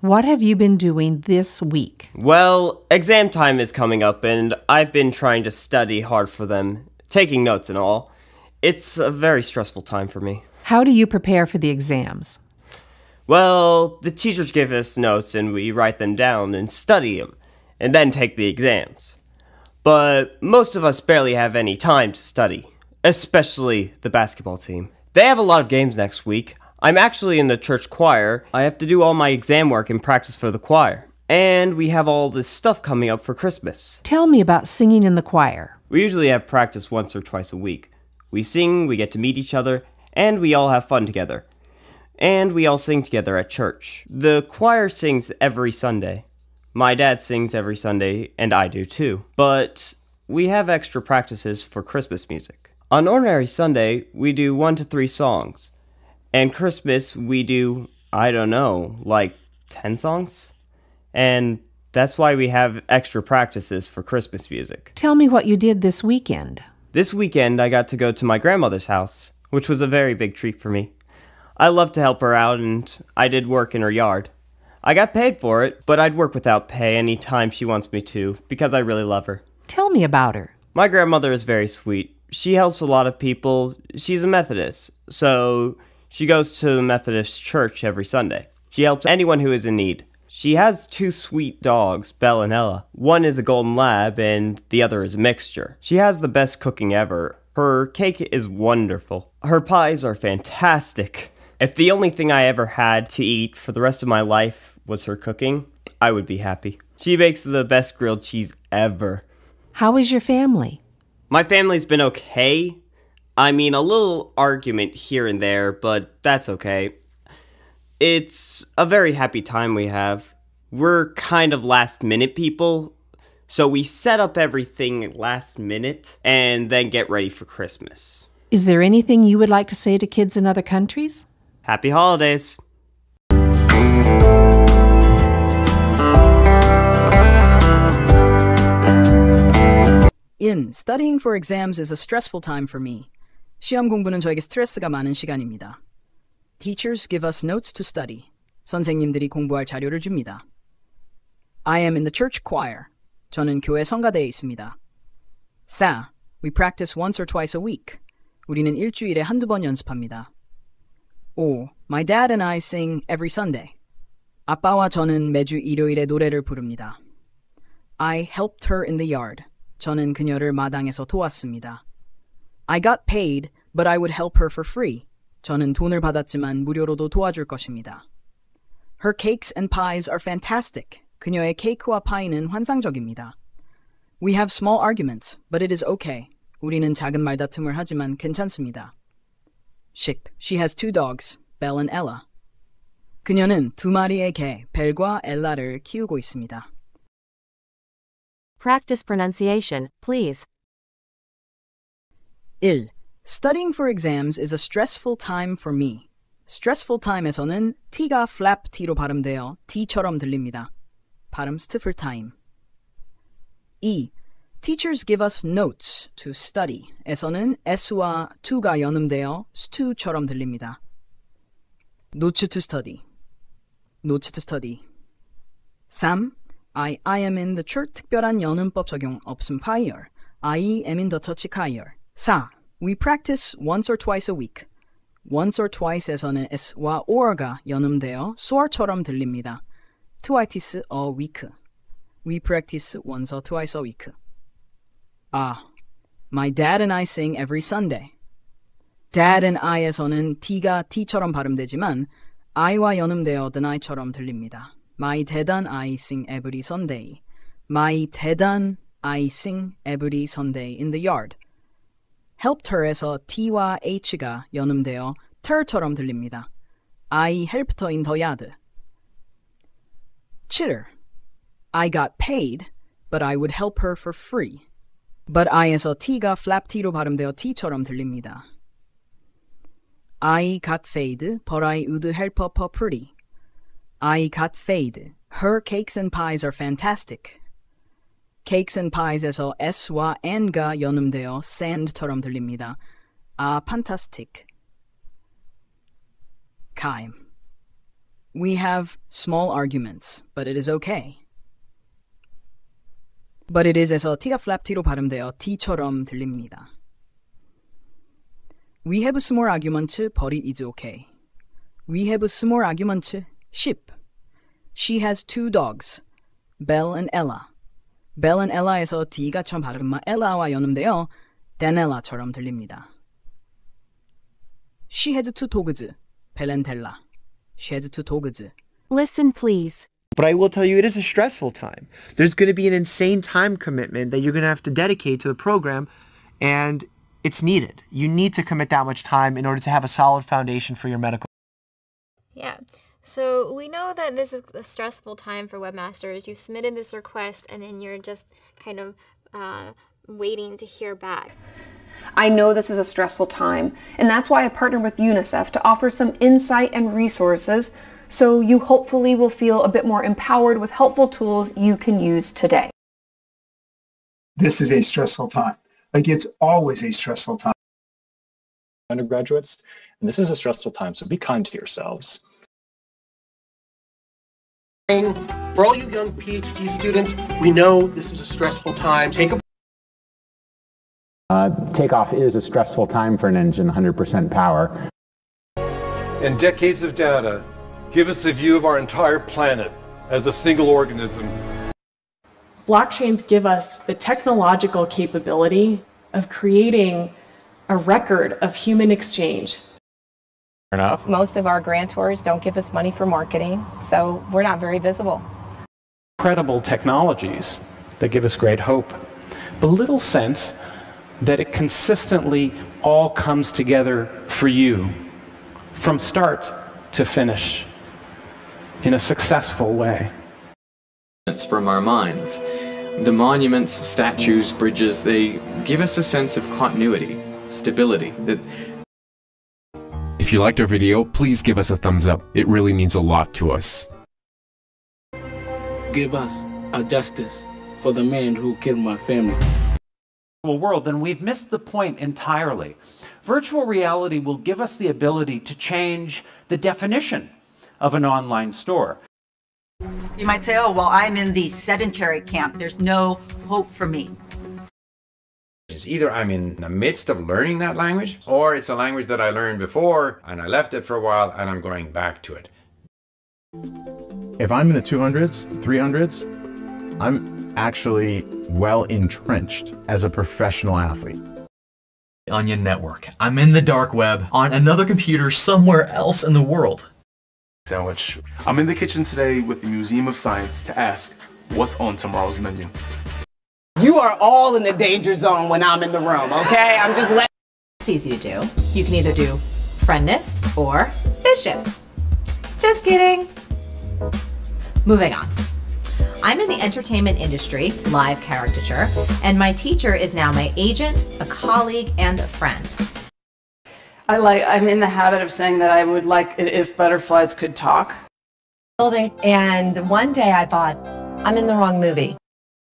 What have you been doing this week? Well, exam time is coming up and I've been trying to study hard for them, taking notes and all. It's a very stressful time for me. How do you prepare for the exams? Well, the teachers give us notes and we write them down and study them, and then take the exams. But most of us barely have any time to study, especially the basketball team. They have a lot of games next week. I'm actually in the church choir. I have to do all my exam work and practice for the choir. And we have all this stuff coming up for Christmas. Tell me about singing in the choir. We usually have practice once or twice a week. We sing, we get to meet each other, and we all have fun together. And we all sing together at church. The choir sings every Sunday. My dad sings every Sunday, and I do too. But we have extra practices for Christmas music. On ordinary Sunday, we do 1 to 3 songs. And Christmas, we do, like 10 songs? And that's why we have extra practices for Christmas music. Tell me what you did this weekend. This weekend, I got to go to my grandmother's house, which was a very big treat for me. I love to help her out, and I did work in her yard. I got paid for it, but I'd work without pay any time she wants me to, because I really love her. Tell me about her. My grandmother is very sweet. She helps a lot of people. She's a Methodist, so she goes to the Methodist church every Sunday. She helps anyone who is in need. She has 2 sweet dogs, Belle and Ella. One is a golden lab and the other is a mixture. She has the best cooking ever. Her cake is wonderful. Her pies are fantastic. If the only thing I ever had to eat for the rest of my life was her cooking, I would be happy. She makes the best grilled cheese ever. How is your family? My family's been okay. I mean, a little argument here and there, but that's okay. It's a very happy time we have. We're kind of last-minute people, so we set up everything last minute and then get ready for Christmas. Is there anything you would like to say to kids in other countries? Happy holidays! Studying for exams is a stressful time for me. 시험 공부는 저에게 스트레스가 많은 시간입니다. Teachers give us notes to study. 선생님들이 공부할 자료를 줍니다. I am in the church choir. 저는 교회 성가대에 있습니다. Sa, we practice once or twice a week. 우리는 일주일에 한두 번 연습합니다. O, my dad and I sing every Sunday. 아빠와 저는 매주 일요일에 노래를 부릅니다. I helped her in the yard. 저는 그녀를 마당에서 도왔습니다. I got paid, but I would help her for free. 저는 돈을 받았지만 무료로도 도와줄 것입니다. Her cakes and pies are fantastic. 그녀의 케이크와 파이는 환상적입니다. We have small arguments, but it is okay. 우리는 작은 말다툼을 하지만 괜찮습니다. She has 2 dogs, Belle and Ella. 그녀는 2마리의 개, 벨과 엘라를 키우고 있습니다. Practice pronunciation, please. 1. Studying for exams is a stressful time for me. stressful time에서는 t가 flap t로 발음되어 t처럼 들립니다. 발음 stiffer time. 2. Teachers give us notes to study 에서는 s와 to가 연음되어 stew처럼 들립니다. notes to study. notes to study. 3. I am in the church 특별한 연음법 적용 없음 prior. I am in the church choir. 4. We practice once or twice a week. once or twice에서는 s와 or가 연음되어 soar처럼 들립니다. twice a week. We practice once or twice a week. My dad and I sing every Sunday. dad and I에서는 T가 T처럼 발음되지만 I와 연음되어 than I처럼 들립니다. My dad and I sing every Sunday. My dad and I sing every Sunday in the yard. helped her에서 T와 H가 연음되어 ter처럼 들립니다. I helped her in the yard. 7. I got paid, but I would help her for free. but I에서 T가 flap T로 발음되어 T처럼 들립니다. I got paid, but I would help her for free. I got paid. Her cakes and pies are fantastic. cakes and pies에서 S와 N가 연음되어 sand처럼 들립니다. fantastic. Time. We have small arguments, but it is okay. But it is에서 t가 flap t로 발음되어 t처럼 들립니다. We have small arguments, but it is okay. We have small arguments, sheep. She has 2 dogs, Belle and Ella. Belle and Ella에서 D가 처음 발음만 Ella와 연음되어 Danella처럼 들립니다. She has 2 dogs, Belle and Della. She has 2 dogs. Listen, please. But I will tell you, it is a stressful time. There's going to be an insane time commitment that you're going to have to dedicate to the program, and it's needed. You need to commit that much time in order to have a solid foundation for your medical. Yeah. So we know that this is a stressful time for webmasters. You submitted this request and then you're just kind of waiting to hear back. I know this is a stressful time, and that's why I partnered with UNICEF to offer some insight and resources so you hopefully will feel a bit more empowered with helpful tools you can use today. This is a stressful time. Like, it's always a stressful time. Undergraduates, and this is a stressful time, so be kind to yourselves. For all you young PhD students, we know this is a stressful time. Takeoff is a stressful time for an engine, 100% power. And decades of data give us a view of our entire planet as a single organism. Blockchains give us the technological capability of creating a record of human exchange. Enough. Most of our grantors don't give us money for marketing, so we're not very visible. Incredible technologies that give us great hope, but little sense that it consistently all comes together for you from start to finish in a successful way. From our minds. The monuments, statues, bridges, they give us a sense of continuity, stability. If you liked our video, please give us a thumbs up. It really means a lot to us. Give us a justice for the man who killed my family. World, then we've missed the point entirely. Virtual reality will give us the ability to change the definition of an online store. You might say, oh, well, I'm in the sedentary camp. There's no hope for me. It's either I'm in the midst of learning that language, or it's a language that I learned before and I left it for a while and I'm going back to it. If I'm in the 200s, 300s, I'm actually well entrenched as a professional athlete. Onion Network. I'm in the dark web on another computer somewhere else in the world. Sandwich. I'm in the kitchen today with the Museum of Science to ask what's on tomorrow's menu. You are all in the danger zone when I'm in the room, okay? I'm just letting. It's easy to do. You can either do friendness or bishop. Just kidding. Moving on. I'm in the entertainment industry, live caricature, and my teacher is now my agent, a colleague, and a friend. I'm in the habit of saying that I would like it if butterflies could talk. And one day I thought, I'm in the wrong movie.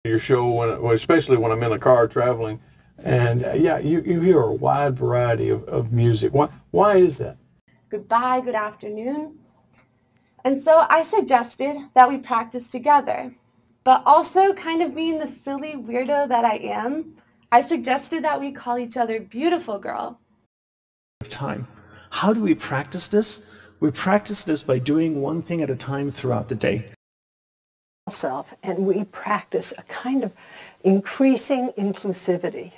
Your show, especially when I'm in a car traveling, and yeah, you hear a wide variety of music. Why is that? Goodbye, good afternoon. And so I suggested that we practice together, but also kind of being the silly weirdo that I am, I suggested that we call each other beautiful girl. Time. How do we practice this? We practice this by doing one thing at a time throughout the day. Self, and we practice a kind of increasing inclusivity,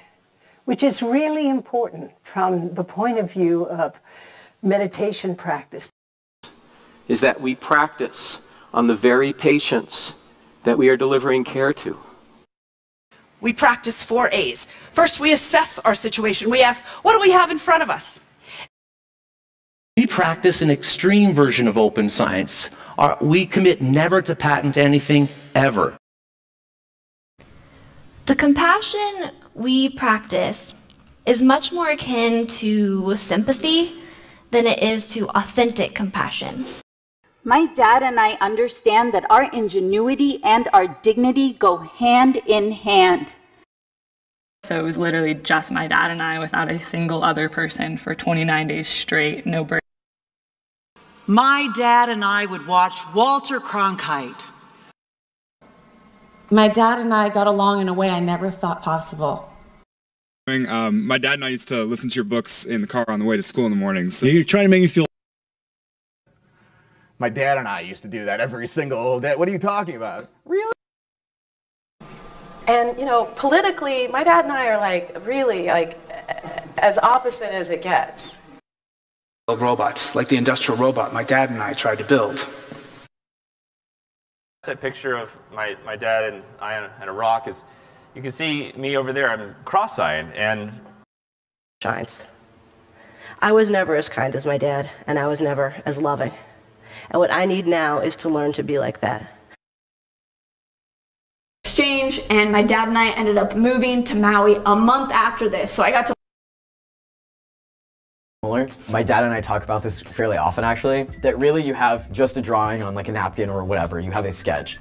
which is really important from the point of view of meditation practice. Is that we practice on the very patients that we are delivering care to. We practice 4 A's. First, we assess our situation. We ask, what do we have in front of us? We practice an extreme version of open science. We commit never to patent anything, ever. The compassion we practice is much more akin to sympathy than it is to authentic compassion. My dad and I understand that our ingenuity and our dignity go hand in hand. So it was literally just my dad and I without a single other person for 29 days straight, no break. My dad and I would watch Walter Cronkite. My dad and I got along in a way I never thought possible. My dad and I used to listen to your books in the car on the way to school in the mornings. So you're trying to make me feel... My dad and I used to do that every single day. What are you talking about? Really? And, you know, politically, my dad and I are like, really, like, as opposite as it gets. Robots, like the industrial robot my dad and I tried to build. That picture of my dad and I on a rock is, you can see me over there, I'm cross-eyed, and... Shines. I was never as kind as my dad, and I was never as loving. And what I need now is to learn to be like that. Exchange, and my dad and I ended up moving to Maui a month after this, so I got to... My dad and I talk about this fairly often, actually, that really you have just a drawing on like a napkin or whatever, you have a sketch.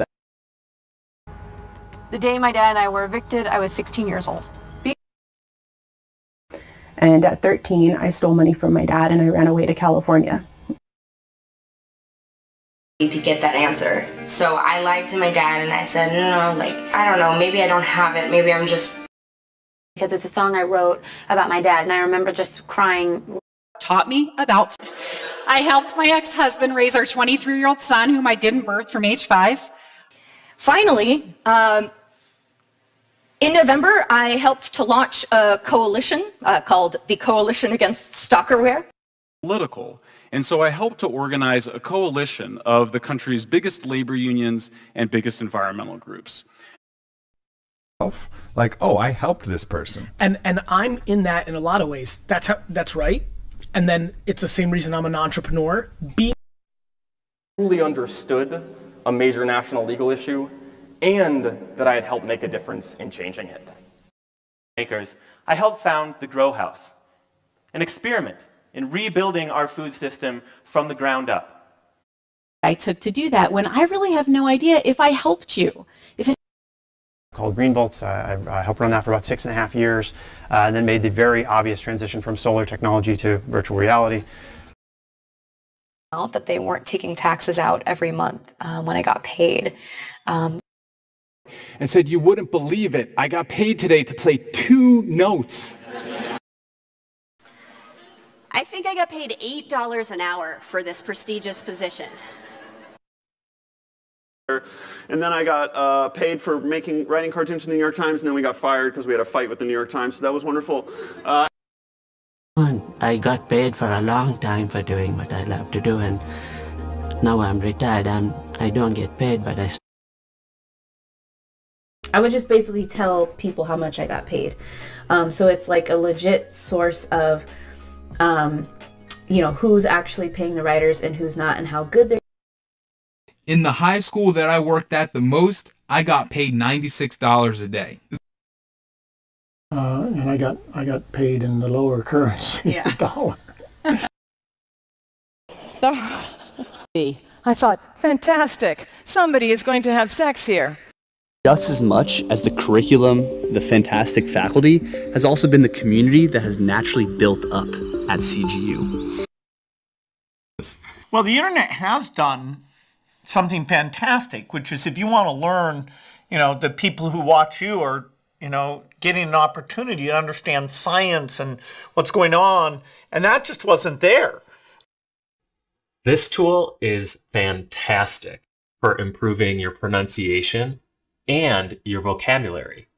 The day my dad and I were evicted, I was 16 years old. And at 13, I stole money from my dad and I ran away to California. To get that answer. So I lied to my dad and I said, no, like, I don't know, maybe I don't have it, maybe I'm just... Because it's a song I wrote about my dad and I remember just crying. Taught me about... I helped my ex-husband raise our 23-year-old son, whom I didn't birth from age 5. Finally, in November, I helped to launch a coalition called the Coalition Against Stalkerware. Political. And so I helped to organize a coalition of the country's biggest labor unions and biggest environmental groups. Like, oh, I helped this person. And I'm in that in a lot of ways. That's right. And then it's the same reason I'm an entrepreneur. Truly understood a major national legal issue and that I had helped make a difference in changing it. I helped found the Grow House, an experiment in rebuilding our food system from the ground up. I took to do that when I really have no idea if I helped you. Called Greenvolts. I helped run that for about 6.5 years, and then made the very obvious transition from solar technology to virtual reality. That they weren't taking taxes out every month when I got paid. And said, you wouldn't believe it, I got paid today to play 2 notes. I think I got paid $8 an hour for this prestigious position. And then I got paid for writing cartoons for the New York Times, and then we got fired because we had a fight with the New York Times, so that was wonderful. I got paid for a long time for doing what I love to do, and now I'm retired. I don't get paid, but I would just basically tell people how much I got paid. So it's like a legit source of, who's actually paying the writers and who's not and how good they're. In the high school that I worked at the most, I got paid $96 a day. And I got paid in the lower currency, the dollar. I thought, fantastic, somebody is going to have sex here. Just as much as the curriculum, the fantastic faculty, has also been the community that has naturally built up at CGU. Well, the internet has done something fantastic, which is if you want to learn, the people who watch you are, getting an opportunity to understand science and what's going on, and that just wasn't there. This tool is fantastic for improving your pronunciation and your vocabulary.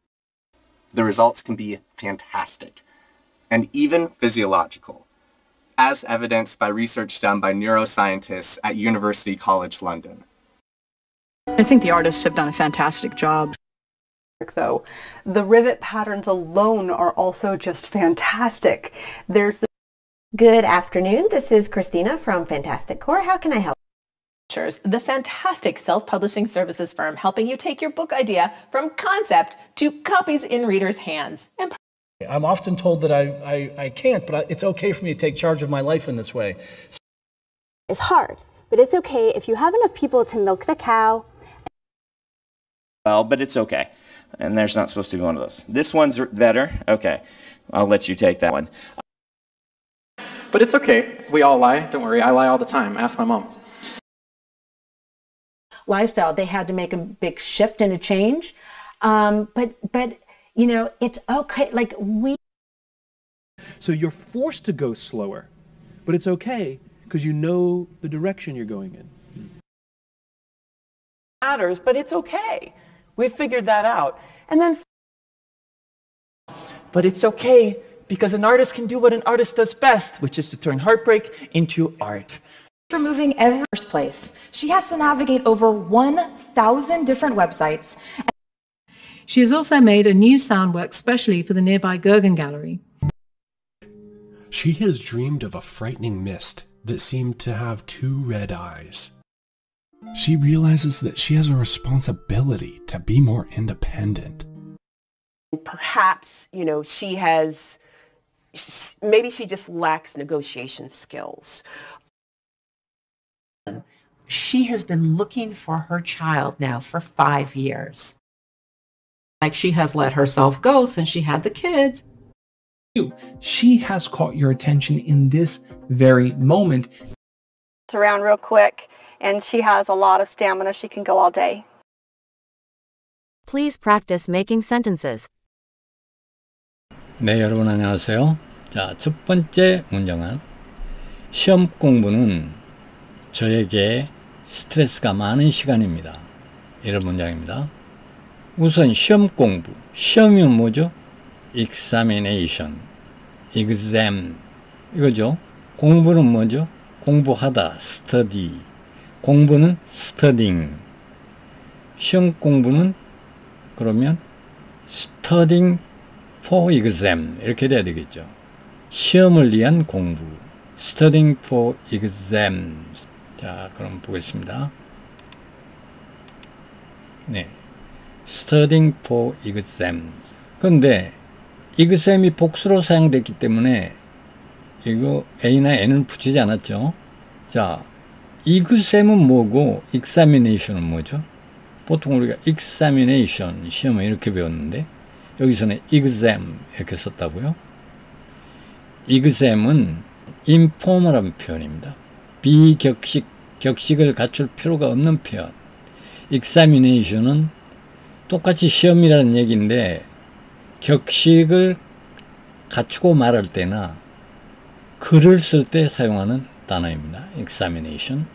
The results can be fantastic, and even physiological, as evidenced by research done by neuroscientists at University College London. I think the artists have done a fantastic job. Though, the rivet patterns alone are also just fantastic. Good afternoon, this is Christina from Fantastic Core. How can I help? The fantastic self-publishing services firm helping you take your book idea from concept to copies in readers' hands. I'm often told that I can't, but it's okay for me to take charge of my life in this way. It's hard, but it's okay if you have enough people to milk the cow. Well, but it's okay. And there's not supposed to be one of those. This one's better. Okay, I'll let you take that one. But it's okay. We all lie. Don't worry. I lie all the time. Ask my mom. Lifestyle, they had to make a big shift and a change. But you know, it's okay. Like So you're forced to go slower, but it's okay because you know the direction you're going in. Matters, but it's okay. We figured that out. And then But it's okay because an artist can do what an artist does best, which is to turn heartbreak into art. Removing every first place. She has to navigate over 1,000 different websites. She has also made a new soundwork specially for the nearby Gurgen Gallery. She has dreamed of a frightening mist that seemed to have 2 red eyes. She realizes that she has a responsibility to be more independent. Perhaps, you know, maybe she just lacks negotiation skills. She has been looking for her child now for 5 years. Like, she has let herself go since she had the kids. She has caught your attention in this very moment. It's around real quick, and she has a lot of stamina. She can go all day. Please practice making sentences. 네, 여러분 안녕하세요. 자, 첫 번째 문장은 시험 공부는 저에게 스트레스가 많은 시간입니다. 이런 문장입니다. 우선 시험 공부. 시험이면 뭐죠? examination, exam 이거죠. 공부는 뭐죠? 공부하다, study. 공부는 studying. 시험 공부는 그러면 studying for exam 이렇게 돼야 되겠죠. 시험을 위한 공부. studying for exam. 자, 그럼 보겠습니다. 네, studying for exam. 그런데 exam이 복수로 사용됐기 때문에 이거 A나 N을 붙이지 않았죠. 자, exam은 뭐고 examination은 뭐죠? 보통 우리가 examination, 시험을 이렇게 배웠는데 여기서는 exam 이렇게 썼다고요. exam은 informal한 표현입니다. 비격식, 격식을 갖출 필요가 없는 표현. examination은 똑같이 시험이라는 얘기인데 격식을 갖추고 말할 때나 글을 쓸 때 사용하는 단어입니다. examination.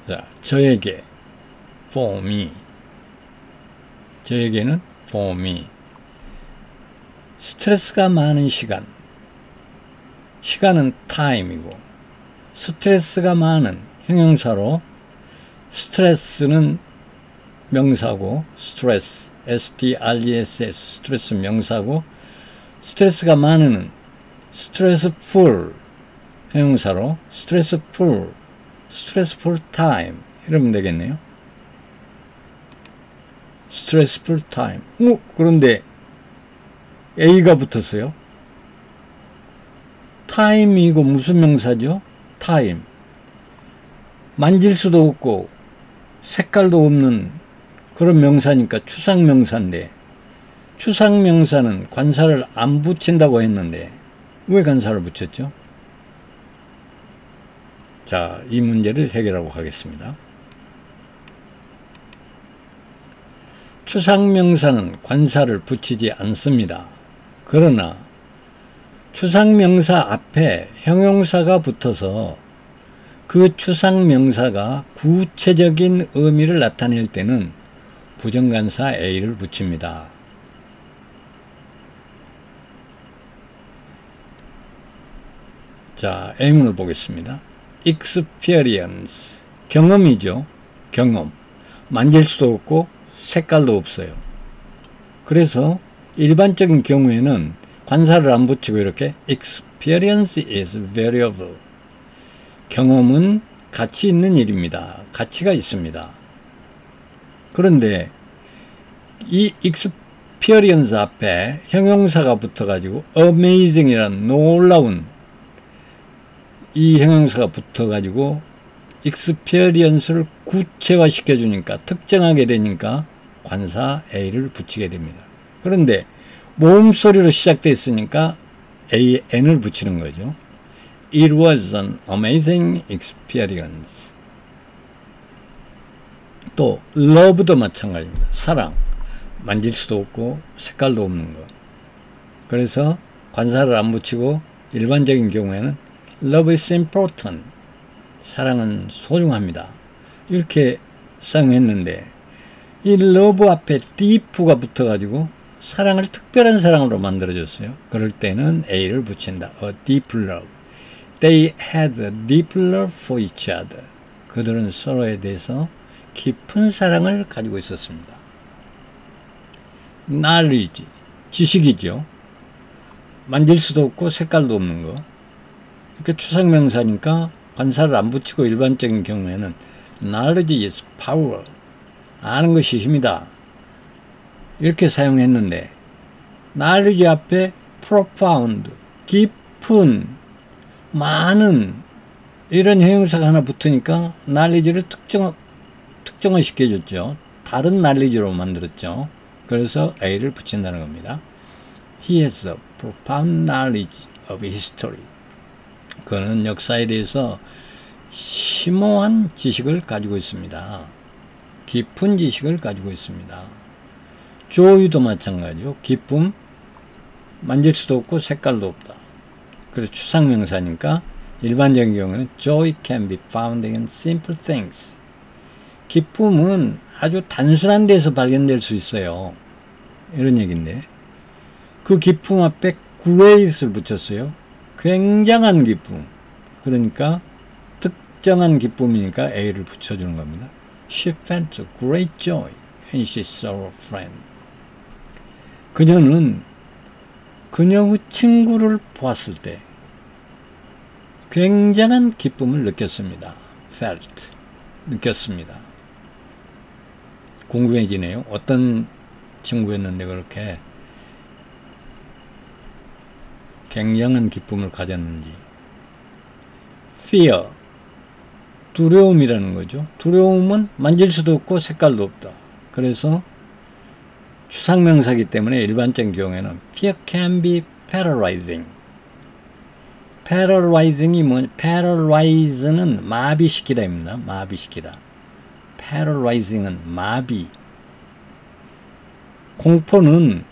자, 저에게 for me. 저에게는 for me. 스트레스가 많은 시간. 시간은 time이고 스트레스가 많은 형용사로 스트레스는 명사고 stress, S-T-R-E-S-S 스트레스 명사고 스트레스가 많은 stressful 형용사로 stressful time 이러면 되겠네요. stressful time. 그런데 A가 붙었어요. time이고 무슨 명사죠? time. 만질 수도 없고 색깔도 없는 그런 명사니까 추상명사인데 추상명사는 관사를 안 붙인다고 했는데 왜 관사를 붙였죠? 자, 이 문제를 해결하고 가겠습니다. 추상명사는 관사를 붙이지 않습니다. 그러나 추상명사 앞에 형용사가 붙어서 그 추상명사가 구체적인 의미를 나타낼 때는 부정관사 A를 붙입니다. 자, A문을 보겠습니다. experience, 경험이죠. 경험. 만질 수도 없고 색깔도 없어요. 그래서 일반적인 경우에는 관사를 안 붙이고 이렇게 experience is variable. 경험은 가치 있는 일입니다. 가치가 있습니다. 그런데 이 experience 앞에 형용사가 붙어가지고 amazing이라는 놀라운 이 형용사가 붙어가지고 experience를 구체화 시켜주니까 특정하게 되니까 관사 A를 붙이게 됩니다. 그런데 모음소리로 시작됐으니까 N을 붙이는 거죠. It was an amazing experience. 또 love도 마찬가지입니다. 사랑. 만질 수도 없고 색깔도 없는 거. 그래서 관사를 안 붙이고 일반적인 경우에는 love is important. 사랑은 소중합니다. 이렇게 사용했는데 이 love 앞에 deep가 붙어가지고 사랑을 특별한 사랑으로 만들어줬어요. 그럴 때는 A를 붙인다. A deep love. They had a deep love for each other. 그들은 서로에 대해서 깊은 사랑을 가지고 있었습니다. knowledge, 지식이죠. 만질 수도 없고 색깔도 없는 거. 이렇게 추상명사니까 관사를 안 붙이고 일반적인 경우에는 knowledge is power. 아는 것이 힘이다. 이렇게 사용했는데 knowledge 앞에 profound, 깊은, 많은 이런 형용사가 하나 붙으니까 knowledge를 특정화 시켜줬죠. 다른 knowledge로 만들었죠. 그래서 A를 붙인다는 겁니다. He has a profound knowledge of history. 그는 역사에 대해서 심오한 지식을 가지고 있습니다. 깊은 지식을 가지고 있습니다. joy도 마찬가지요. 기쁨, 만질 수도 없고 색깔도 없다. 그래서 추상명사니까 일반적인 경우에는 joy can be found in simple things. 기쁨은 아주 단순한 데서 발견될 수 있어요. 이런 얘기인데 그 기쁨 앞에 great을 붙였어요. 굉장한 기쁨. 그러니까 특정한 기쁨이니까 A를 붙여주는 겁니다. She felt a great joy when she saw her friend. 그녀는 그녀의 친구를 보았을 때 굉장한 기쁨을 느꼈습니다. felt, 느꼈습니다. 궁금해지네요. 어떤 친구였는데 그렇게 굉장한 기쁨을 가졌는지. fear, 두려움이라는 거죠. 두려움은 만질 수도 없고 색깔도 없다. 그래서 추상명사이기 때문에 일반적인 경우에는 fear can be paralyzing. paralyzing이 뭐냐? paralyze는 마비시키다입니다. 마비시키다. paralyzing은 마비. 공포는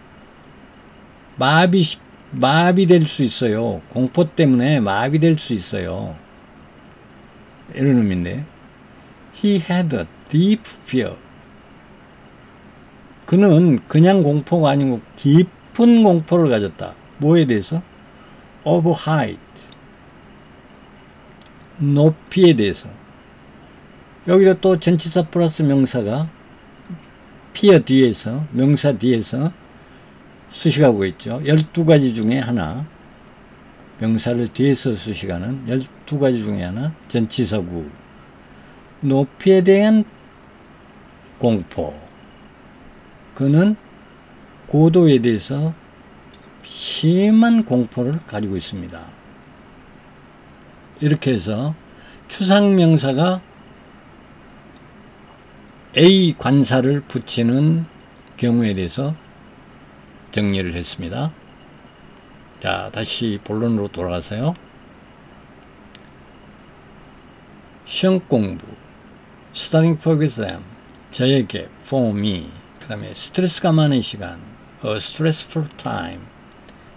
마비될 수 있어요. 공포 때문에 마비될 수 있어요. 이런 의미인데 He had a deep fear. 그는 그냥 공포가 아니고 깊은 공포를 가졌다. 뭐에 대해서? Of height. 높이에 대해서. 여기다 또 전치사 플러스 명사가 fear 뒤에서, 명사 뒤에서 수식하고 있죠. 12가지 중에 하나. 명사를 뒤에서 수식하는 12가지 중에 하나. 전치사구. 높이에 대한 공포. 그는 고도에 대해서 심한 공포를 가지고 있습니다. 이렇게 해서 추상명사가 A 관사를 붙이는 경우에 대해서 정리를 했습니다. 자, 다시 본론으로 돌아가서요. 시험 공부, studying for exam, 저에게, for me, 그 다음에 스트레스가 많은 시간, a stressful time,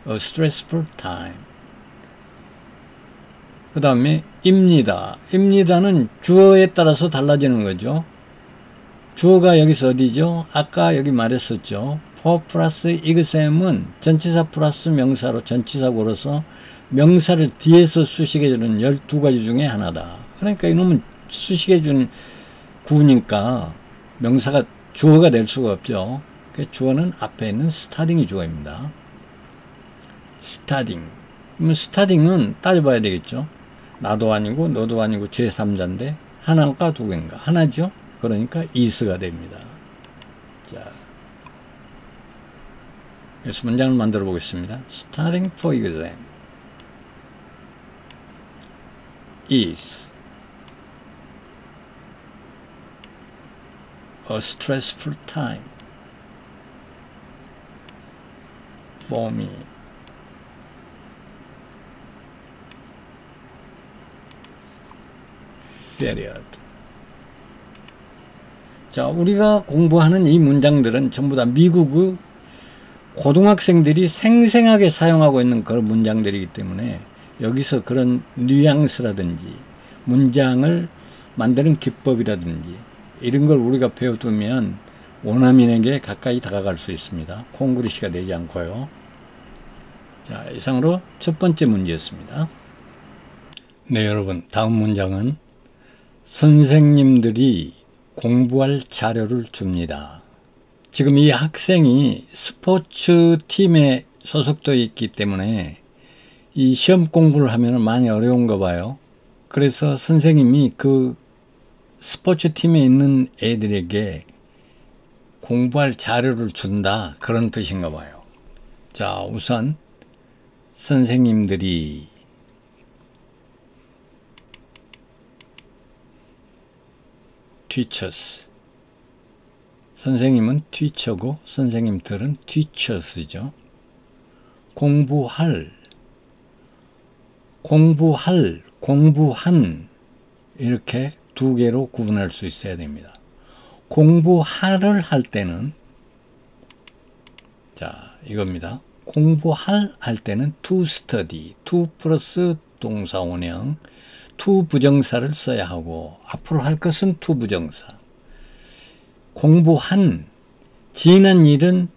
a stressful time. 그 다음에 입니다. 입니다는 주어에 따라서 달라지는 거죠. 주어가 여기서 어디죠? 아까 여기 말했었죠. for 플러스 exam은 전치사 플러스 명사로 전치사구로서 명사를 뒤에서 수식해주는 12가지 중에 하나다. 그러니까 이놈은 수식해주는 구니까 명사가 주어가 될 수가 없죠. 주어는 앞에 있는 studying이 주어입니다. studying. 그러면 studying은 따져봐야 되겠죠. 나도 아니고 너도 아니고 제3자인데 하나인가 두 개인가? 하나죠. 그러니까 is가 됩니다. 자, 그래서 문장을 만들어 보겠습니다. Studying for exam is A stressful time for me. period. 자, 우리가 공부하는 이 문장들은 전부 다 미국의 고등학생들이 생생하게 사용하고 있는 그런 문장들이기 때문에 여기서 그런 뉘앙스라든지 문장을 만드는 기법이라든지 이런 걸 우리가 배워두면 원어민에게 가까이 다가갈 수 있습니다. 콩그리시가 되지 않고요. 자, 이상으로 첫 번째 문제였습니다. 네, 여러분, 다음 문장은 선생님들이 공부할 자료를 줍니다. 지금 이 학생이 스포츠 팀에 소속되어 있기 때문에 이 시험 공부를 하면 많이 어려운가 봐요. 그래서 선생님이 그 스포츠 팀에 있는 애들에게 공부할 자료를 준다, 그런 뜻인가 봐요. 자, 우선 선생님들이 teachers, 선생님은 teacher고 선생님들은 teachers죠. 공부할, 공부한 이렇게 두 개로 구분할 수 있어야 됩니다. 공부할을 할 때는, 자, 이겁니다. 공부할 때는 to study, to 플러스 동사원형, to 부정사를 써야 하고 앞으로 할 것은 to 부정사. 공부한, 지난 일은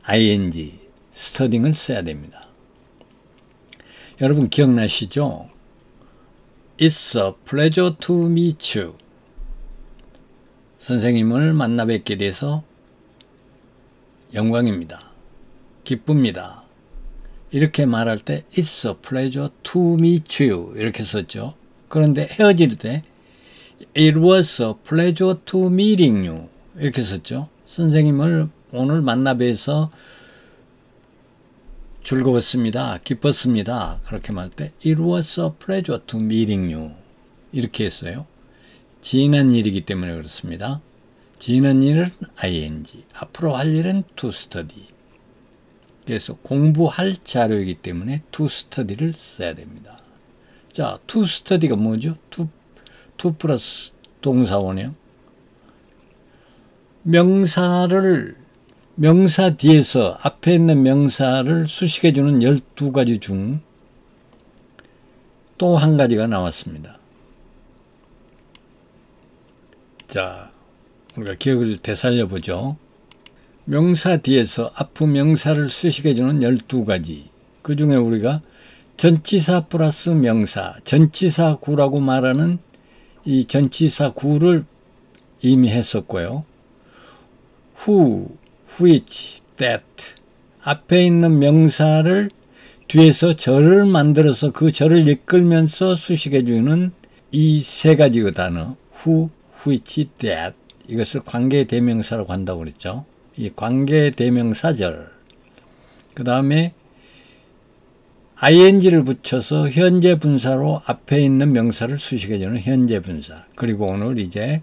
ing, studying을 써야 됩니다. 여러분 기억나시죠? It's a pleasure to meet you. 선생님을 만나 뵙게 돼서 영광입니다. 기쁩니다. 이렇게 말할 때 It's a pleasure to meet you 이렇게 썼죠. 그런데 헤어질 때 It was a pleasure to meeting you 이렇게 썼죠. 선생님을 오늘 만나 뵈서 즐거웠습니다. 기뻤습니다. 그렇게 말할 때 It was a pleasure to meeting you 이렇게 했어요. 지난 일이기 때문에 그렇습니다. 지난 일은 ing, 앞으로 할 일은 to study. 그래서 공부할 자료이기 때문에 to study를 써야 됩니다. 자, to study가 뭐죠? to 플러스 동사원형. 명사 뒤에서 앞에 있는 명사를 수식해주는 12가지 중 또 한 가지가 나왔습니다. 자, 우리가 기억을 되살려보죠. 명사 뒤에서 앞 명사를 수식해주는 12가지. 그 중에 우리가 전치사 플러스 명사, 전치사 구라고 말하는 이 전치사 구를 이미 했었고요. who, which, that 앞에 있는 명사를 뒤에서 절을 만들어서 그 절을 이끌면서 수식해주는 이 세 가지의 단어 who, which, that 이것을 관계대명사라고 한다고 그랬죠. 이 관계대명사절 그 다음에 ing를 붙여서 현재 분사로 앞에 있는 명사를 수식해주는 현재 분사 그리고 오늘 이제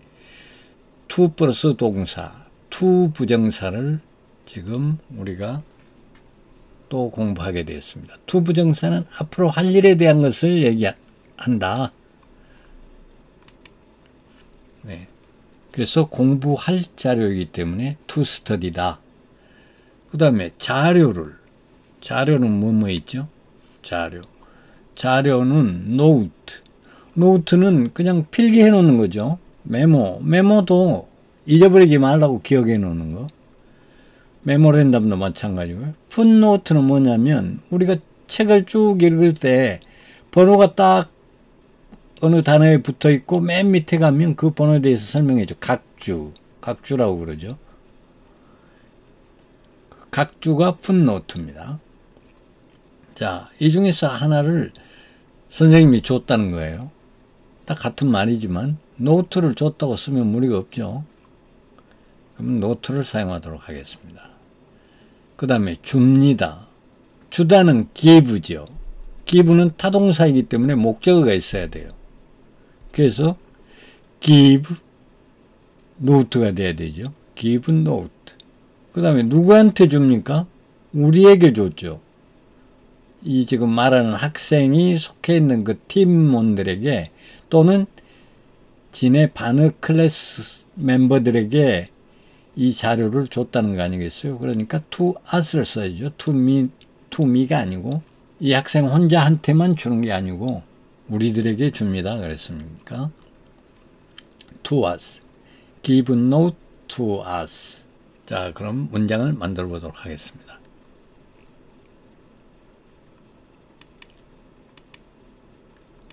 to 플러스 동사 to 부정사를 지금 우리가 또 공부하게 되었습니다. to 부정사는 앞으로 할 일에 대한 것을 얘기한다. 네. 그래서 공부할 자료이기 때문에 to study다. 그 다음에 자료는 뭐뭐 있죠? 자료는 note는 그냥 필기해 놓는 거죠. 메모도 잊어버리지 말라고 기억해 놓는 거. 메모랜덤도 마찬가지고요. 풋노트는 뭐냐면 우리가 책을 쭉 읽을 때 번호가 딱 어느 단어에 붙어 있고 맨 밑에 가면 그 번호에 대해서 설명해 줘. 각주라고 그러죠. 각주가 풋노트입니다. 자, 이 중에서 하나를 선생님이 줬다는 거예요. 딱 같은 말이지만 노트를 줬다고 쓰면 무리가 없죠. 그럼 노트를 사용하도록 하겠습니다. 그 다음에 줍니다. 주다는 give죠. give는 타동사이기 때문에 목적어가 있어야 돼요. 그래서 give, 노트가 돼야 되죠. give note. 그 다음에 누구한테 줍니까? 우리에게 줬죠. 이 지금 말하는 학생이 속해 있는 그 팀원들에게 또는 지네 반의 클래스 멤버들에게 이 자료를 줬다는 거 아니겠어요? 그러니까 to us를 써야죠. to me가 아니고 이 학생 혼자한테만 주는 게 아니고 우리들에게 줍니다. 그랬습니까? to us. give note to us. 자, 그럼 문장을 만들어 보도록 하겠습니다.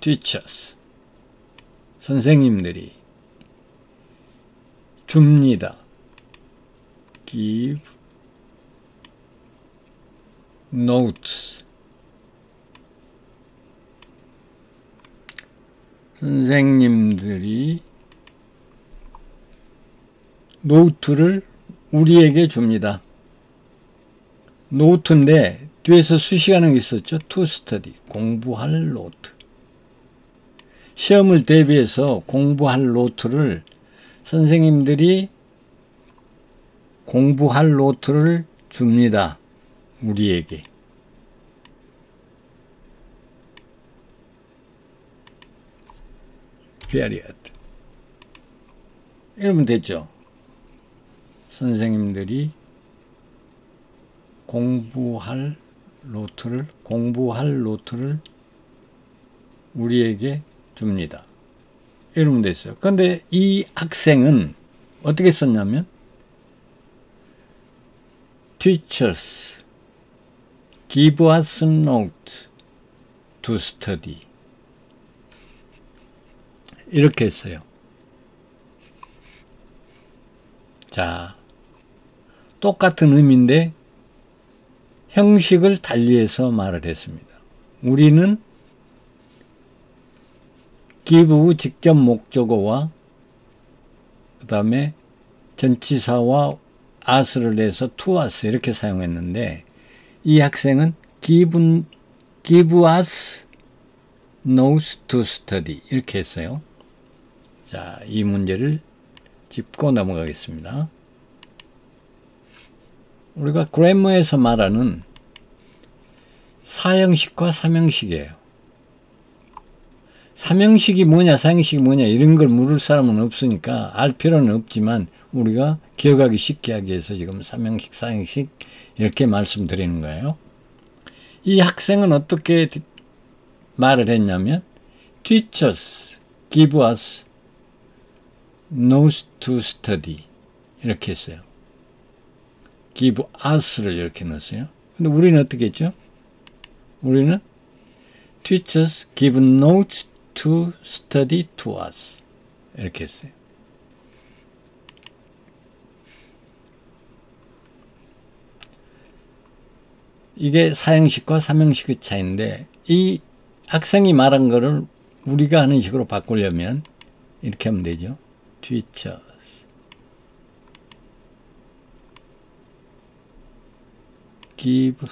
teachers. 선생님들이 줍니다. give notes. 선생님들이 노트를 우리에게 줍니다. 노트인데 뒤에서 수식하는 게 있었죠. to study, 공부할 노트. 시험을 대비해서 공부할 노트를 선생님들이 공부할 노트를 줍니다. 우리에게. period. 이러면 됐죠. 선생님들이 공부할 노트를 우리에게 줍니다. 이러면 됐어요. 그런데 이 학생은 어떻게 썼냐면 teachers give us note to study. 이렇게 했어요. 자, 똑같은 의미인데 형식을 달리해서 말을 했습니다. 우리는 give 직접 목적어와 그 다음에 전치사와 us를 내서 to us 이렇게 사용했는데 이 학생은 give us notes to study 이렇게 했어요. 자, 이 문제를 짚고 넘어가겠습니다. 우리가 그래머에서 말하는 사형식과 삼형식이에요. 삼형식이 뭐냐 사형식이 뭐냐 이런 걸 물을 사람은 없으니까 알 필요는 없지만 우리가 기억하기 쉽게 하기 위해서 지금 삼형식 사형식 이렇게 말씀드리는 거예요. 이 학생은 어떻게 말을 했냐면 teachers give us notes to study 이렇게 했어요. give us를 이렇게 넣었어요. 근데 우리는 어떻게 했죠? 우리는 teachers give notes to study to us 이렇게 했어요. 이게 사형식과 삼형식의 차이인데 이 학생이 말한 거를 우리가 하는 식으로 바꾸려면 이렇게 하면 되죠. teachers give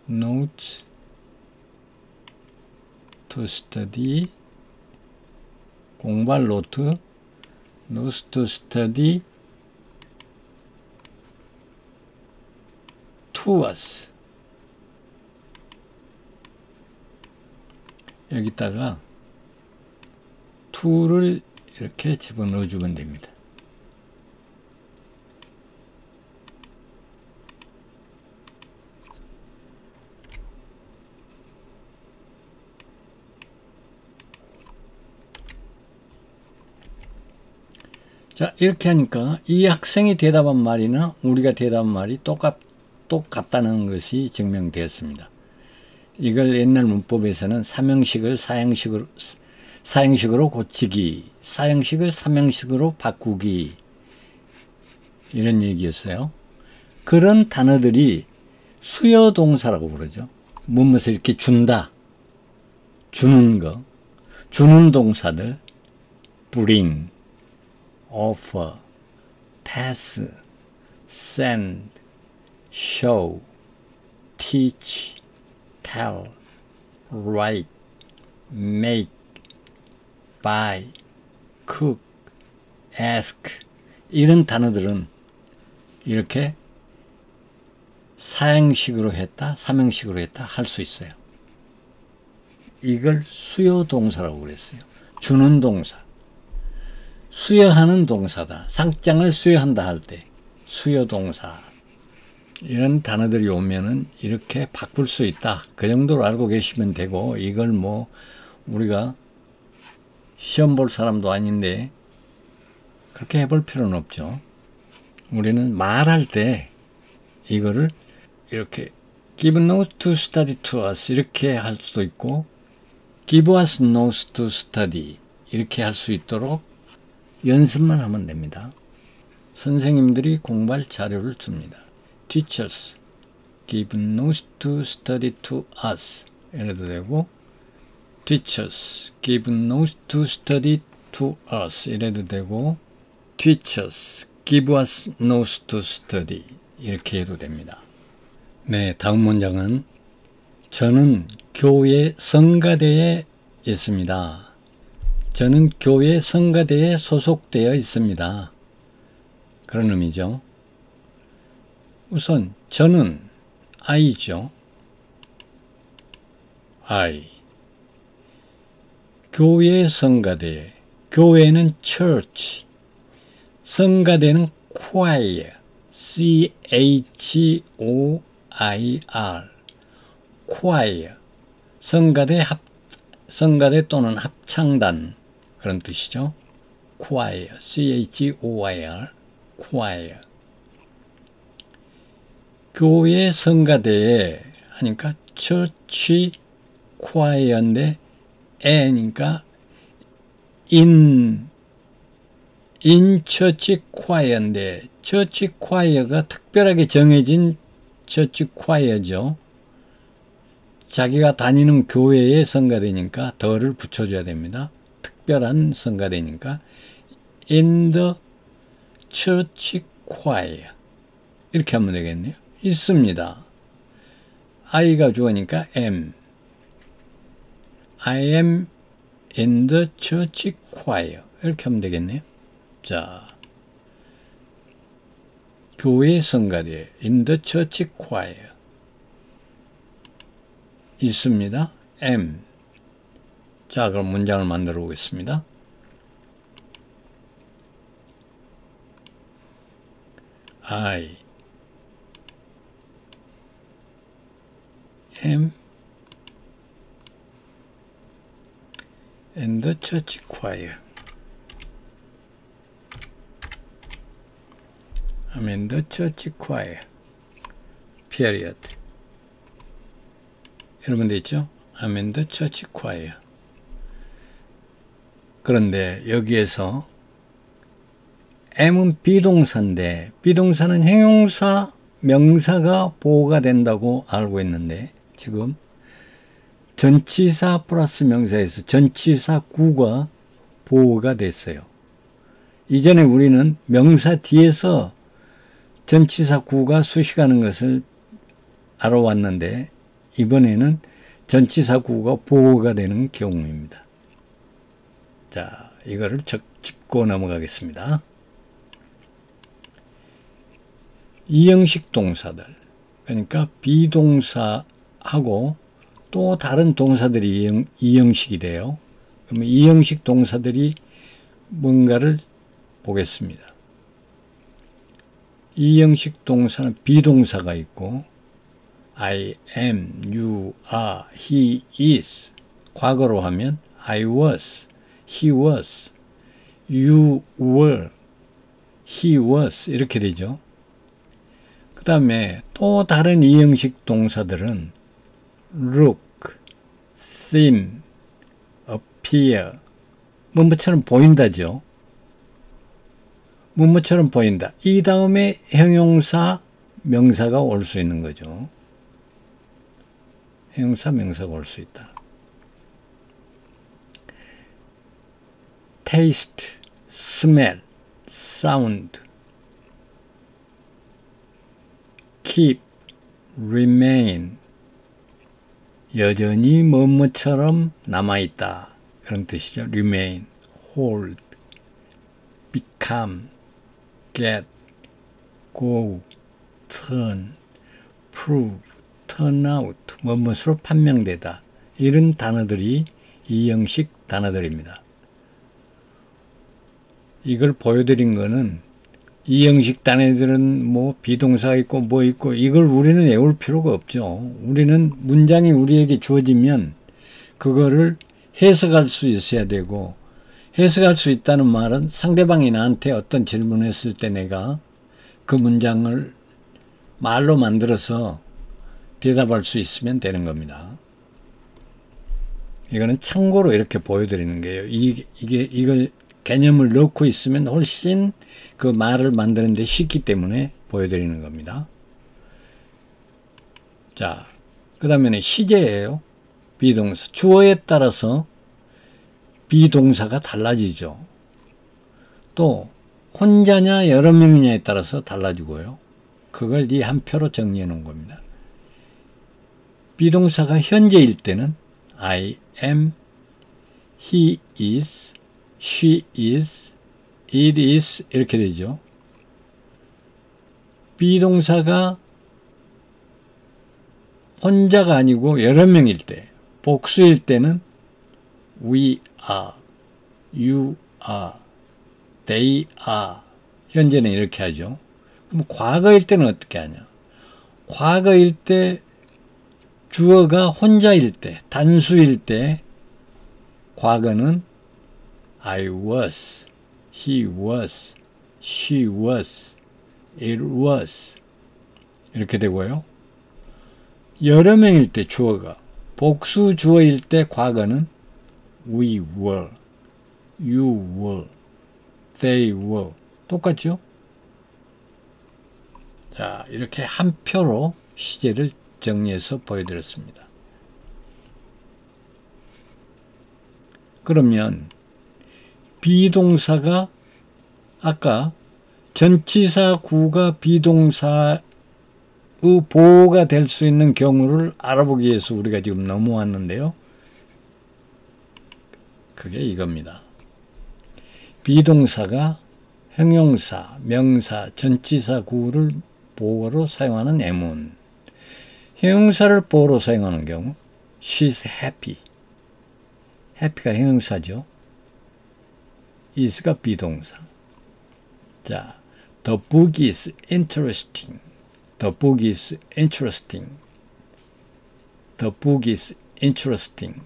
notes to study 공부할 노트 notes to study to us 여기다가 to를 이렇게 집어넣어 주면 됩니다. 자, 이렇게 하니까 이 학생이 대답한 말이나 우리가 대답한 말이 똑같다는 것이 증명되었습니다. 이걸 옛날 문법에서는 삼형식을 사형식으로 고치기, 사형식을 삼형식으로 바꾸기 이런 얘기였어요. 그런 단어들이 수여동사라고 부르죠. 무엇을 이렇게 준다, 주는 거, 주는 동사들 bring, offer, pass, send, show, teach, tell, write, make, buy, cook, ask 이런 단어들은 이렇게 사형식으로 했다, 삼형식으로 했다 할 수 있어요. 이걸 수요동사라고 그랬어요. 주는 동사. 수여하는 동사다. 상장을 수여한다 할 때 수요동사. 이런 단어들이 오면은 이렇게 바꿀 수 있다. 그 정도로 알고 계시면 되고, 이걸 뭐 우리가 시험 볼 사람도 아닌데 그렇게 해볼 필요는 없죠. 우리는 말할 때 이거를 이렇게 give notes to study to us 이렇게 할 수도 있고, give us notes to study 이렇게 할 수 있도록 연습만 하면 됩니다. 선생님들이 공부할 자료를 줍니다. Teachers give notes to study to us 이래도 되고, Teachers give notes to study to us 이래도 되고, Teachers give us notes to study 이렇게 해도 됩니다. 네, 다음 문장은 저는 교회 성가대에 있습니다. 저는 교회 성가대에 소속되어 있습니다. 그런 의미죠. 우선 저는 I죠. I. 교회 성가대. 교회는 church. 성가대는 choir. C-H-O-I-R. choir. 성가대 또는 합창단. 그런 뜻이죠. choir. C-H-O-I-R. choir. 교회 성가대에 하니까 church choir인데 에니까 in church choir인데 church choir가 특별하게 정해진 church choir죠. 자기가 다니는 교회의 성가대니까 더를 붙여줘야 됩니다. 특별한 성가대니까 in the church choir 이렇게 하면 되겠네요. 있습니다. I가 주어니까 am. I am in the church choir. 이렇게 하면 되겠네요. 자, 교회 성가대 in the church choir. 있습니다. am. 자, 그럼 문장을 만들어 보겠습니다. I am in the church choir. I'm in the church choir. period. 여러분 되죠? I'm in the church choir. 그런데 여기에서 am은 비동사인데 비동사는 형용사, 명사가 보호가 된다고 알고 있는데 지금 전치사 플러스 명사에서 전치사 구가 보호가 됐어요. 이전에 우리는 명사 뒤에서 전치사 구가 수식하는 것을 알아왔는데 이번에는 전치사 구가 보호가 되는 경우입니다. 자, 이거를 짚고 넘어가겠습니다. 이형식 동사들, 그러니까 비동사하고 또 다른 동사들이 이형식이 돼요. 그러면 이형식 동사들이 뭔가를 보겠습니다. 이형식 동사는 비동사가 있고 I am, you are, he is. 과거로 하면 I was, he was, you were, he was 이렇게 되죠. 그 다음에 또 다른 이형식 동사들은 look, seem, appear, 뭐뭐처럼 보인다죠. 뭐뭐처럼 보인다. 이 다음에 형용사, 명사가 올 수 있는 거죠. 형용사, 명사가 올 수 있다. taste, smell, sound, keep, remain, 여전히 뭐뭐처럼 남아있다. 그런 뜻이죠. remain, hold, become, get, go, turn, prove, turn out, 뭐뭇으로 판명되다. 이런 단어들이 이 형식 단어들입니다. 이걸 보여드린 거는 이 형식 단어들은 뭐 비동사가 있고 뭐 있고 이걸 우리는 외울 필요가 없죠. 우리는 문장이 우리에게 주어지면 그거를 해석할 수 있어야 되고, 해석할 수 있다는 말은 상대방이 나한테 어떤 질문을 했을 때 내가 그 문장을 말로 만들어서 대답할 수 있으면 되는 겁니다. 이거는 참고로 이렇게 보여드리는 거예요. 이걸 개념을 넣고 있으면 훨씬 그 말을 만드는데 쉽기 때문에 보여드리는 겁니다. 자, 그 다음에는 시제예요. 비동사. 주어에 따라서 비동사가 달라지죠. 또 혼자냐 여러 명이냐에 따라서 달라지고요. 그걸 이 한 표로 정리해 놓은 겁니다. 비동사가 현재일 때는 I am, he is, she is, it is 이렇게 되죠. 비동사가 혼자가 아니고 여러 명일 때, 복수일 때는 we are, you are, they are. 현재는 이렇게 하죠. 그럼 과거일 때는 어떻게 하냐? 과거일 때 주어가 혼자일 때, 단수일 때 과거는 I was, he was, she was, it was 이렇게 되고요. 여러 명일 때 주어가, 복수 주어일 때 과거는 we were, you were, they were 똑같죠? 자, 이렇게 한 표로 시제를 정리해서 보여드렸습니다. 그러면 비동사가 아까 전치사 구가 비동사의 보호가 될 수 있는 경우를 알아보기 위해서 우리가 지금 넘어왔는데요. 그게 이겁니다. 비동사가 형용사, 명사, 전치사 구를 보호로 사용하는 예문. 형용사를 보호로 사용하는 경우 She's happy. happy가 형용사죠. is가 비동사. 자, the book is interesting. The book is interesting. The book is interesting.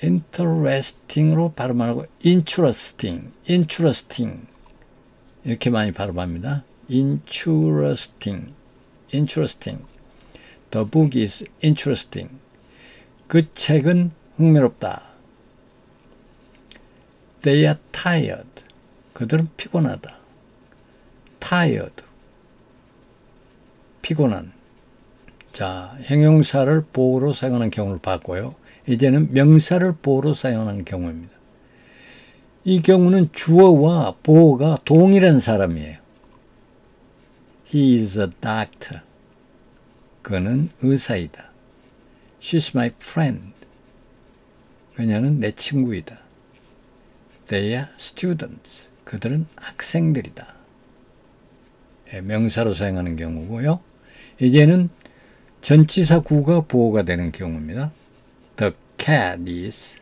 interesting으로 발음하고 interesting, interesting 이렇게 많이 발음합니다. interesting, interesting. The book is interesting. 그 책은 흥미롭다. They are tired. 그들은 피곤하다. tired. 피곤한. 자, 형용사를 보호로 사용하는 경우를 봤고요. 이제는 명사를 보호로 사용하는 경우입니다. 이 경우는 주어와 보호가 동일한 사람이에요. He is a doctor. 그는 의사이다. She's my friend. 그녀는 내 친구이다. They are students. 그들은 학생들이다. 명사로 사용하는 경우고요. 이제는 전치사 구가 보호가 되는 경우입니다. The cat is.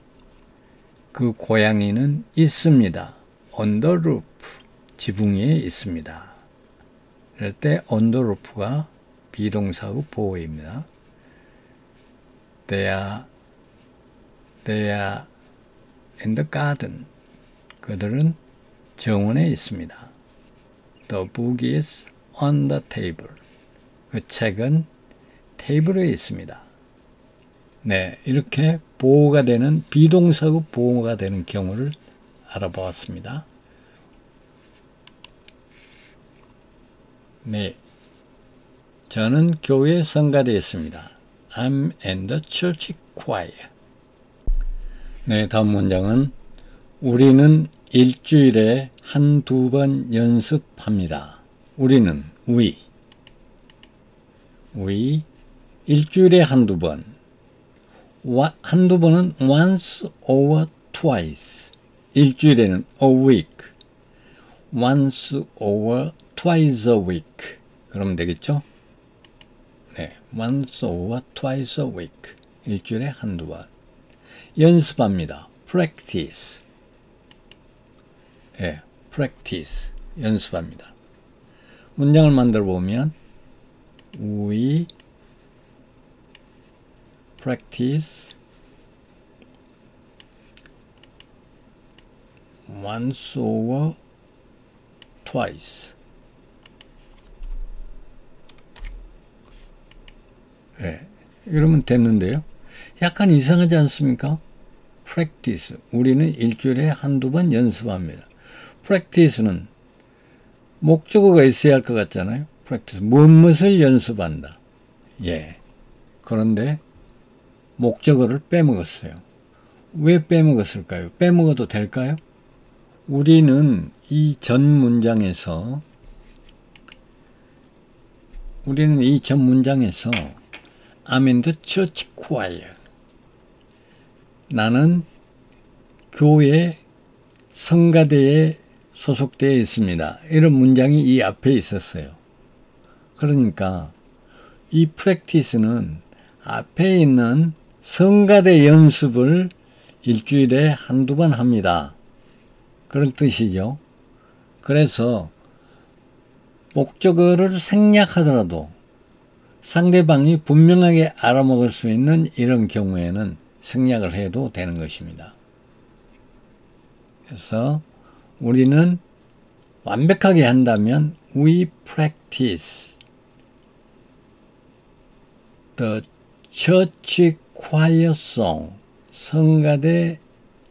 그 고양이는 있습니다. On the roof. 지붕 위에 있습니다. 그럴 때 on the roof가 비동사의 보호입니다. They are in the garden. 그들은 정원에 있습니다. The book is on the table. 그 책은 테이블에 있습니다. 네, 이렇게 보호가 되는 비동사의 보호가 되는 경우를 알아보았습니다. 네, 저는 교회 성가대에 있습니다. I'm in the church choir. 네, 다음 문장은 우리는 일주일에 한두 번 연습합니다. 우리는 we 일주일에 한두 번. 한두 번은 once or twice. 일주일에는 a week, once or twice a week. 그러면 되겠죠? 네, once or twice a week. 일주일에 한두 번. 연습합니다. practice. 예, practice. 연습합니다. 문장을 만들어 보면 we practice once or twice. 예, 이러면 됐는데요. 약간 이상하지 않습니까? practice. 우리는 일주일에 한두 번 연습합니다. practice는 목적어가 있어야 할 것 같잖아요. practice. 무엇을 연습한다. 예. 그런데 목적어를 빼먹었어요. 왜 빼먹었을까요? 빼먹어도 될까요? 우리는 이 전 문장에서 I'm in the church choir. 나는 교회 성가대에 소속되어 있습니다. 이런 문장이 이 앞에 있었어요. 그러니까 이 practice는 앞에 있는 성가대 연습을 일주일에 한두 번 합니다. 그런 뜻이죠. 그래서 목적어를 생략하더라도 상대방이 분명하게 알아먹을 수 있는 이런 경우에는 생략을 해도 되는 것입니다. 그래서 우리는 완벽하게 한다면 we practice the church choir song. 성가대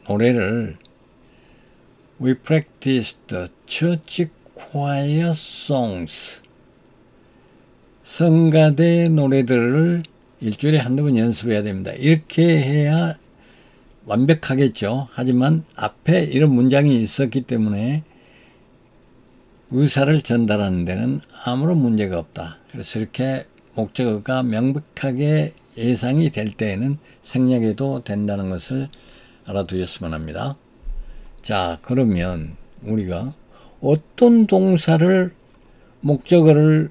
노래를 we practice the church choir songs. 성가대 노래들을 일주일에 한두 번 연습해야 됩니다. 이렇게 해야 완벽하겠죠. 하지만 앞에 이런 문장이 있었기 때문에 의사를 전달하는 데는 아무런 문제가 없다. 그래서 이렇게 목적어가 명백하게 예상이 될 때에는 생략해도 된다는 것을 알아두셨으면 합니다. 자, 그러면 우리가 어떤 동사를 목적어를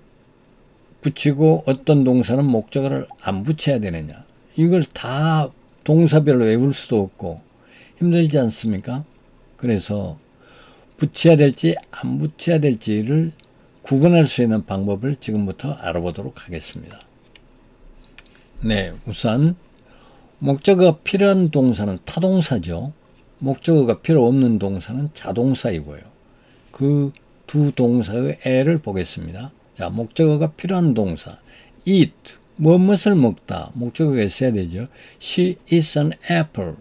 붙이고 어떤 동사는 목적어를 안 붙여야 되느냐. 이걸 다 동사별로 외울 수도 없고 힘들지 않습니까? 그래서 붙여야 될지 안 붙여야 될지를 구분할 수 있는 방법을 지금부터 알아보도록 하겠습니다. 네, 우선 목적어가 필요한 동사는 타동사죠. 목적어가 필요 없는 동사는 자동사이고요. 그 두 동사의 애를 보겠습니다. 자, 목적어가 필요한 동사 eat, 무엇을 먹다. 목적어가 있어야 되죠. She eats an apple.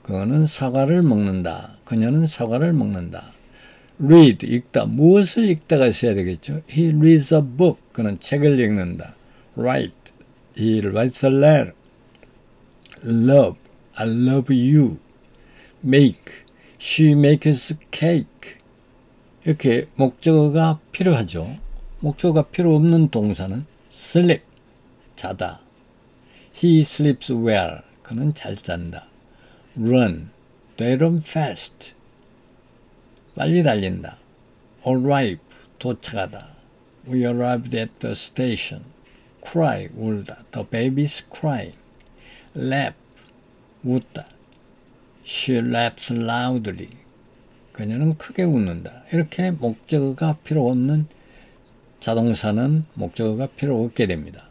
그거는 사과를 먹는다. 그녀는 사과를 먹는다. read, 읽다. 무엇을 읽다가 있어야 되겠죠. He reads a book. 그는 책을 읽는다. write, he writes a letter. love, I love you. make, she makes cake. 이렇게 목적어가 필요하죠. 목적어가 필요 없는 동사는 sleep, 자다. He sleeps well. 그는 잘 잔다. run, they run fast. 빨리 달린다. arrive, 도착하다. We arrived at the station. cry, 울다. The baby's crying. laugh, 웃다. She laughs loudly. 그녀는 크게 웃는다. 이렇게 목적어가 필요 없는 자동사는 목적어가 필요 없게 됩니다.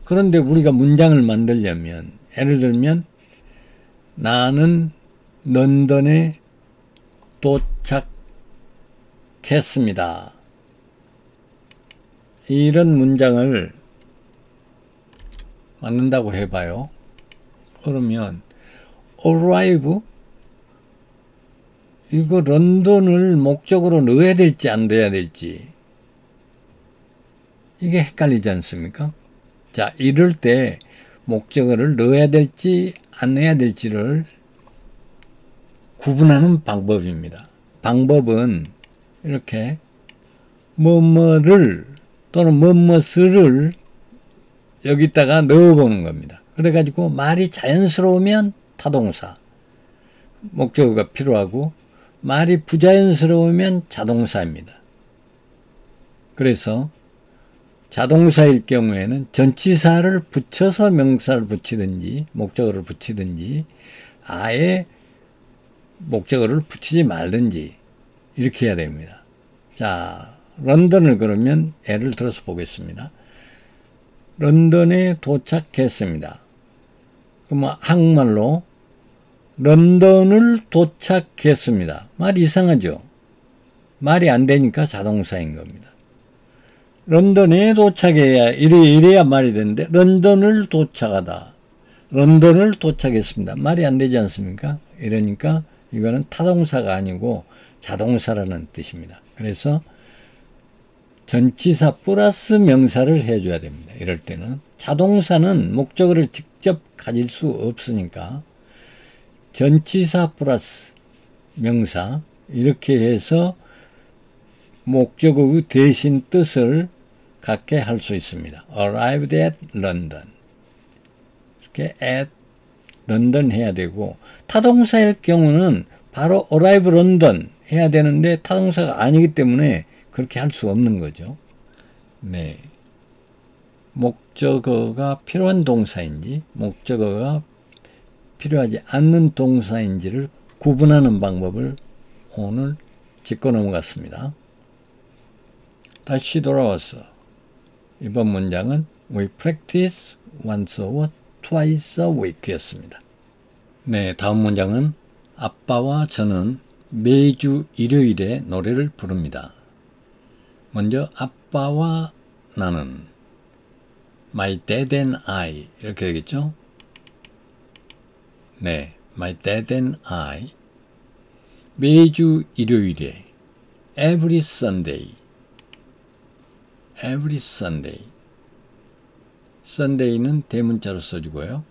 그런데 우리가 문장을 만들려면 예를 들면 나는 런던에 도착했습니다. 이런 문장을 만든다고 해봐요. 그러면 arrive, 이거 런던을 목적으로 넣어야 될지 안 넣어야 될지 이게 헷갈리지 않습니까? 자, 이럴 때 목적어를 넣어야 될지 안 넣어야 될지를 구분하는 방법입니다. 방법은 이렇게 뭐뭐를 또는 뭐뭐스를 여기다가 넣어보는 겁니다. 그래가지고 말이 자연스러우면 타동사, 목적어가 필요하고 말이 부자연스러우면 자동사입니다. 그래서 자동사일 경우에는 전치사를 붙여서 명사를 붙이든지 목적어를 붙이든지 아예 목적어를 붙이지 말든지 이렇게 해야 됩니다. 자, 런던을 그러면 예를 들어서 보겠습니다. 런던에 도착했습니다. 그럼 한국말로 런던을 도착했습니다. 말 이상하죠? 말이 안 되니까 자동사인 겁니다. 런던에 도착해야 이래야 말이 되는데 런던을 도착하다. 런던을 도착했습니다. 말이 안 되지 않습니까? 이러니까 이거는 타동사가 아니고 자동사라는 뜻입니다. 그래서 전치사 플러스 명사를 해줘야 됩니다. 이럴 때는 자동사는 목적어를 직접 가질 수 없으니까 전치사 플러스 명사 이렇게 해서 목적어 대신 뜻을 갖게 할 수 있습니다. arrived at London 이렇게 at London 해야 되고 타동사일 경우는 바로 arrive London 해야 되는데 타동사가 아니기 때문에 그렇게 할 수 없는 거죠. 네, 목적어가 필요한 동사인지 목적어가 필요하지 않는 동사인지를 구분하는 방법을 오늘 짚고 넘어갔습니다. 다시 돌아와서 이번 문장은 We practice once or twice a week 였습니다. 네, 다음 문장은 아빠와 저는 매주 일요일에 노래를 부릅니다. 먼저 아빠와 나는 My dad and I 이렇게 되겠죠? 네, My dad and I 매주 일요일에 Every Sunday Every Sunday Sunday는 대문자로 써주고요.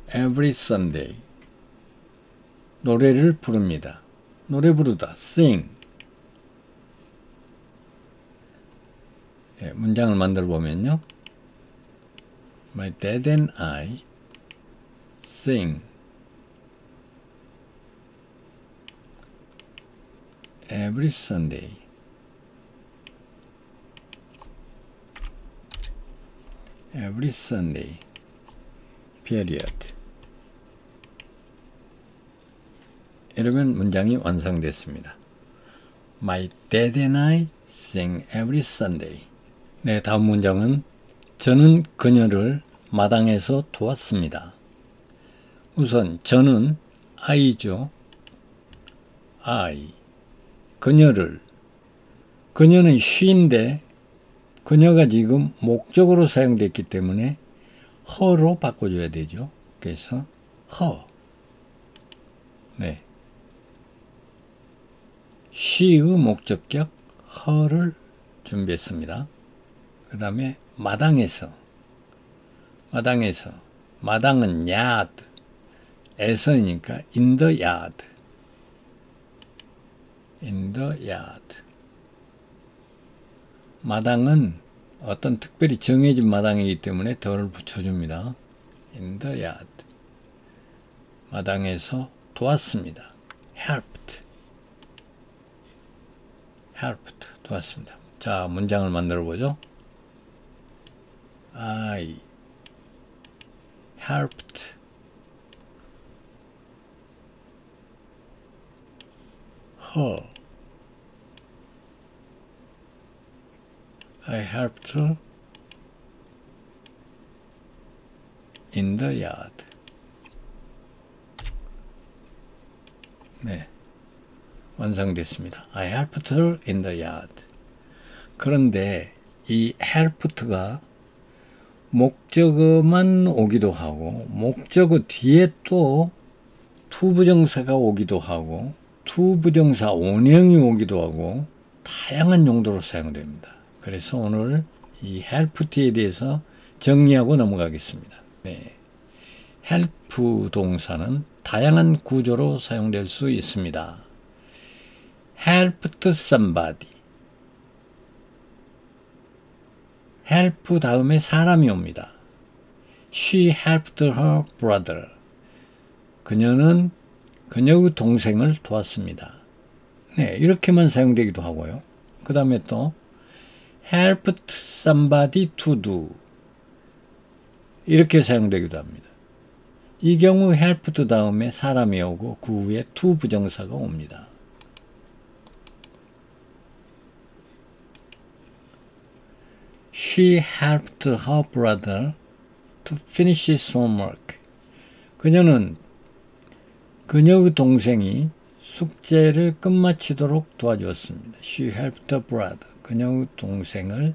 Every Sunday 노래를 부릅니다. 노래 부르다 sing 예, 문장을 만들어 보면요. My dad and I sing every Sunday. Every Sunday. Period. 이러면 문장이 완성됐습니다. My dad and I sing every Sunday. 네, 다음 문장은 저는 그녀를 마당에서 도왔습니다. 우선 저는 I죠. I. 그녀를. 그녀는 she인데 그녀가 지금 목적으로 사용됐기 때문에 her로 바꿔줘야 되죠. 그래서 her. 네. she의 목적격 her를 준비했습니다. 그 다음에 마당에서. 마당은 yard. 에서니까 in the yard. in the yard. 마당은 어떤 특별히 정해진 마당이기 때문에 더를 붙여줍니다. in the yard. 마당에서 도왔습니다. helped. 도왔습니다. 자, 문장을 만들어 보죠. I helped her. I helped her in the yard. 네, 완성됐습니다. I helped her in the yard. 그런데 이 helped가 목적어만 오기도 하고 목적어 뒤에 또 투부정사가 오기도 하고 투부정사 원형이 오기도 하고 다양한 용도로 사용됩니다. 그래서 오늘 이 helped에 대해서 정리하고 넘어가겠습니다. 네. help 동사는 다양한 구조로 사용될 수 있습니다. helped somebody, help 다음에 사람이 옵니다. She helped her brother. 그녀는 그녀의 동생을 도왔습니다. 네, 이렇게만 사용되기도 하고요. 그 다음에 또 helped somebody to do. 이렇게 사용되기도 합니다. 이 경우 helped 다음에 사람이 오고 그 후에 to 부정사가 옵니다. She helped her brother to finish his homework. 그녀는 그녀의 동생이 숙제를 끝마치도록 도와주었습니다. She helped her brother. 그녀의 동생을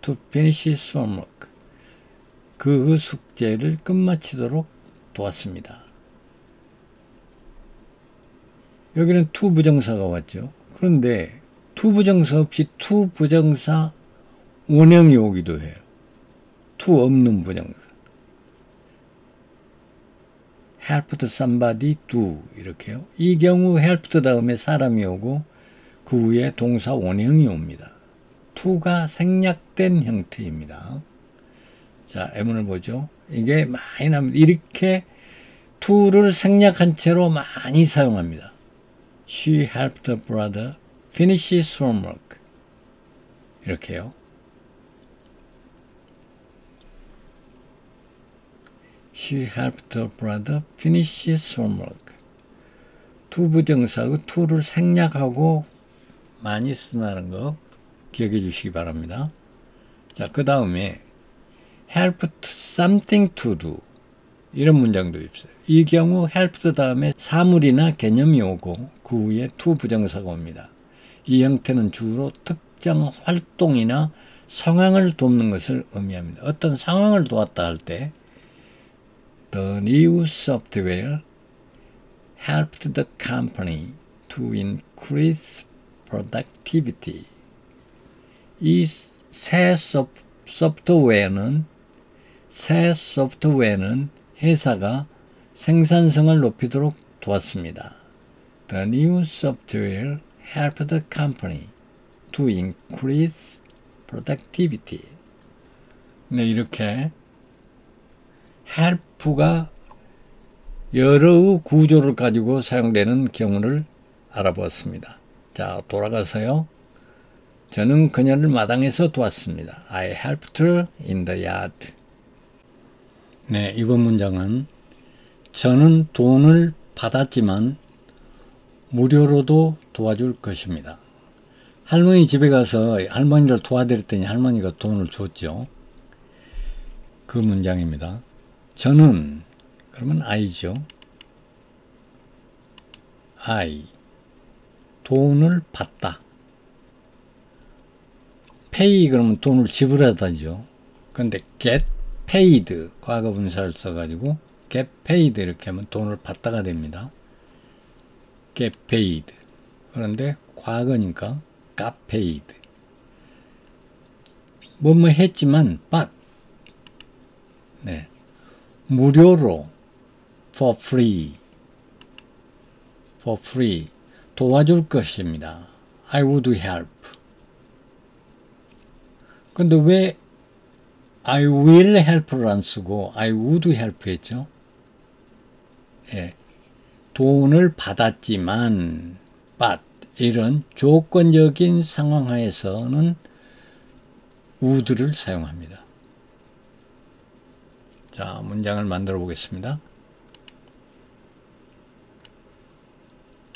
to finish his homework. 그 숙제를 끝마치도록 도왔습니다. 여기는 to 부정사가 왔죠. 그런데 to 부정사 없이 to 부정사 원형이 오기도 해요. to 없는 부정사. helped somebody do 이렇게요. 이 경우 helped 다음에 사람이 오고 그 후에 동사 원형이 옵니다. to가 생략된 형태입니다. 자, 예문을 보죠. 이게 많이 납니다. 이렇게 to를 생략한 채로 많이 사용합니다. She helped her brother finish his homework. 이렇게요. She helped her brother finish his homework. to 부정사의 to를 생략하고 많이 쓴다는 거 기억해 주시기 바랍니다. 자, 그 다음에 helped something to do. 이런 문장도 있어요. 이 경우 helped 다음에 사물이나 개념이 오고 그 후에 to 부정사가 옵니다. 이 형태는 주로 특정 활동이나 상황을 돕는 것을 의미합니다. 어떤 상황을 도왔다 할 때 The new software helped the company to increase productivity. 이 새 소프트웨어는 회사가 생산성을 높이도록 도왔습니다. The new software helped the company to increase productivity. 네, 이렇게 help가 여러 구조를 가지고 사용되는 경우를 알아보았습니다. 자, 돌아가서요. 저는 그녀를 마당에서 도왔습니다. I helped her in the yard. 네, 이번 문장은 저는 돈을 받았지만 무료로도 도와줄 것입니다. 할머니 집에 가서 할머니를 도와드렸더니 할머니가 돈을 줬죠. 그 문장입니다. 저는 그러면 I죠. I 돈을 받다. pay 그러면 돈을 지불하다죠. 그런데 get paid 과거 분사를 써가지고 get paid 이렇게 하면 돈을 받다가 됩니다. get paid. 그런데 과거니까 got paid. 뭐뭐 했지만 but 네. 무료로 for free 도와줄 것입니다. I would help. 근데 왜 I will help를 안 쓰고 I would help 했죠? 예. 돈을 받았지만 but 이런 조건적인 상황 하에서는 would를 사용합니다. 자, 문장을 만들어 보겠습니다.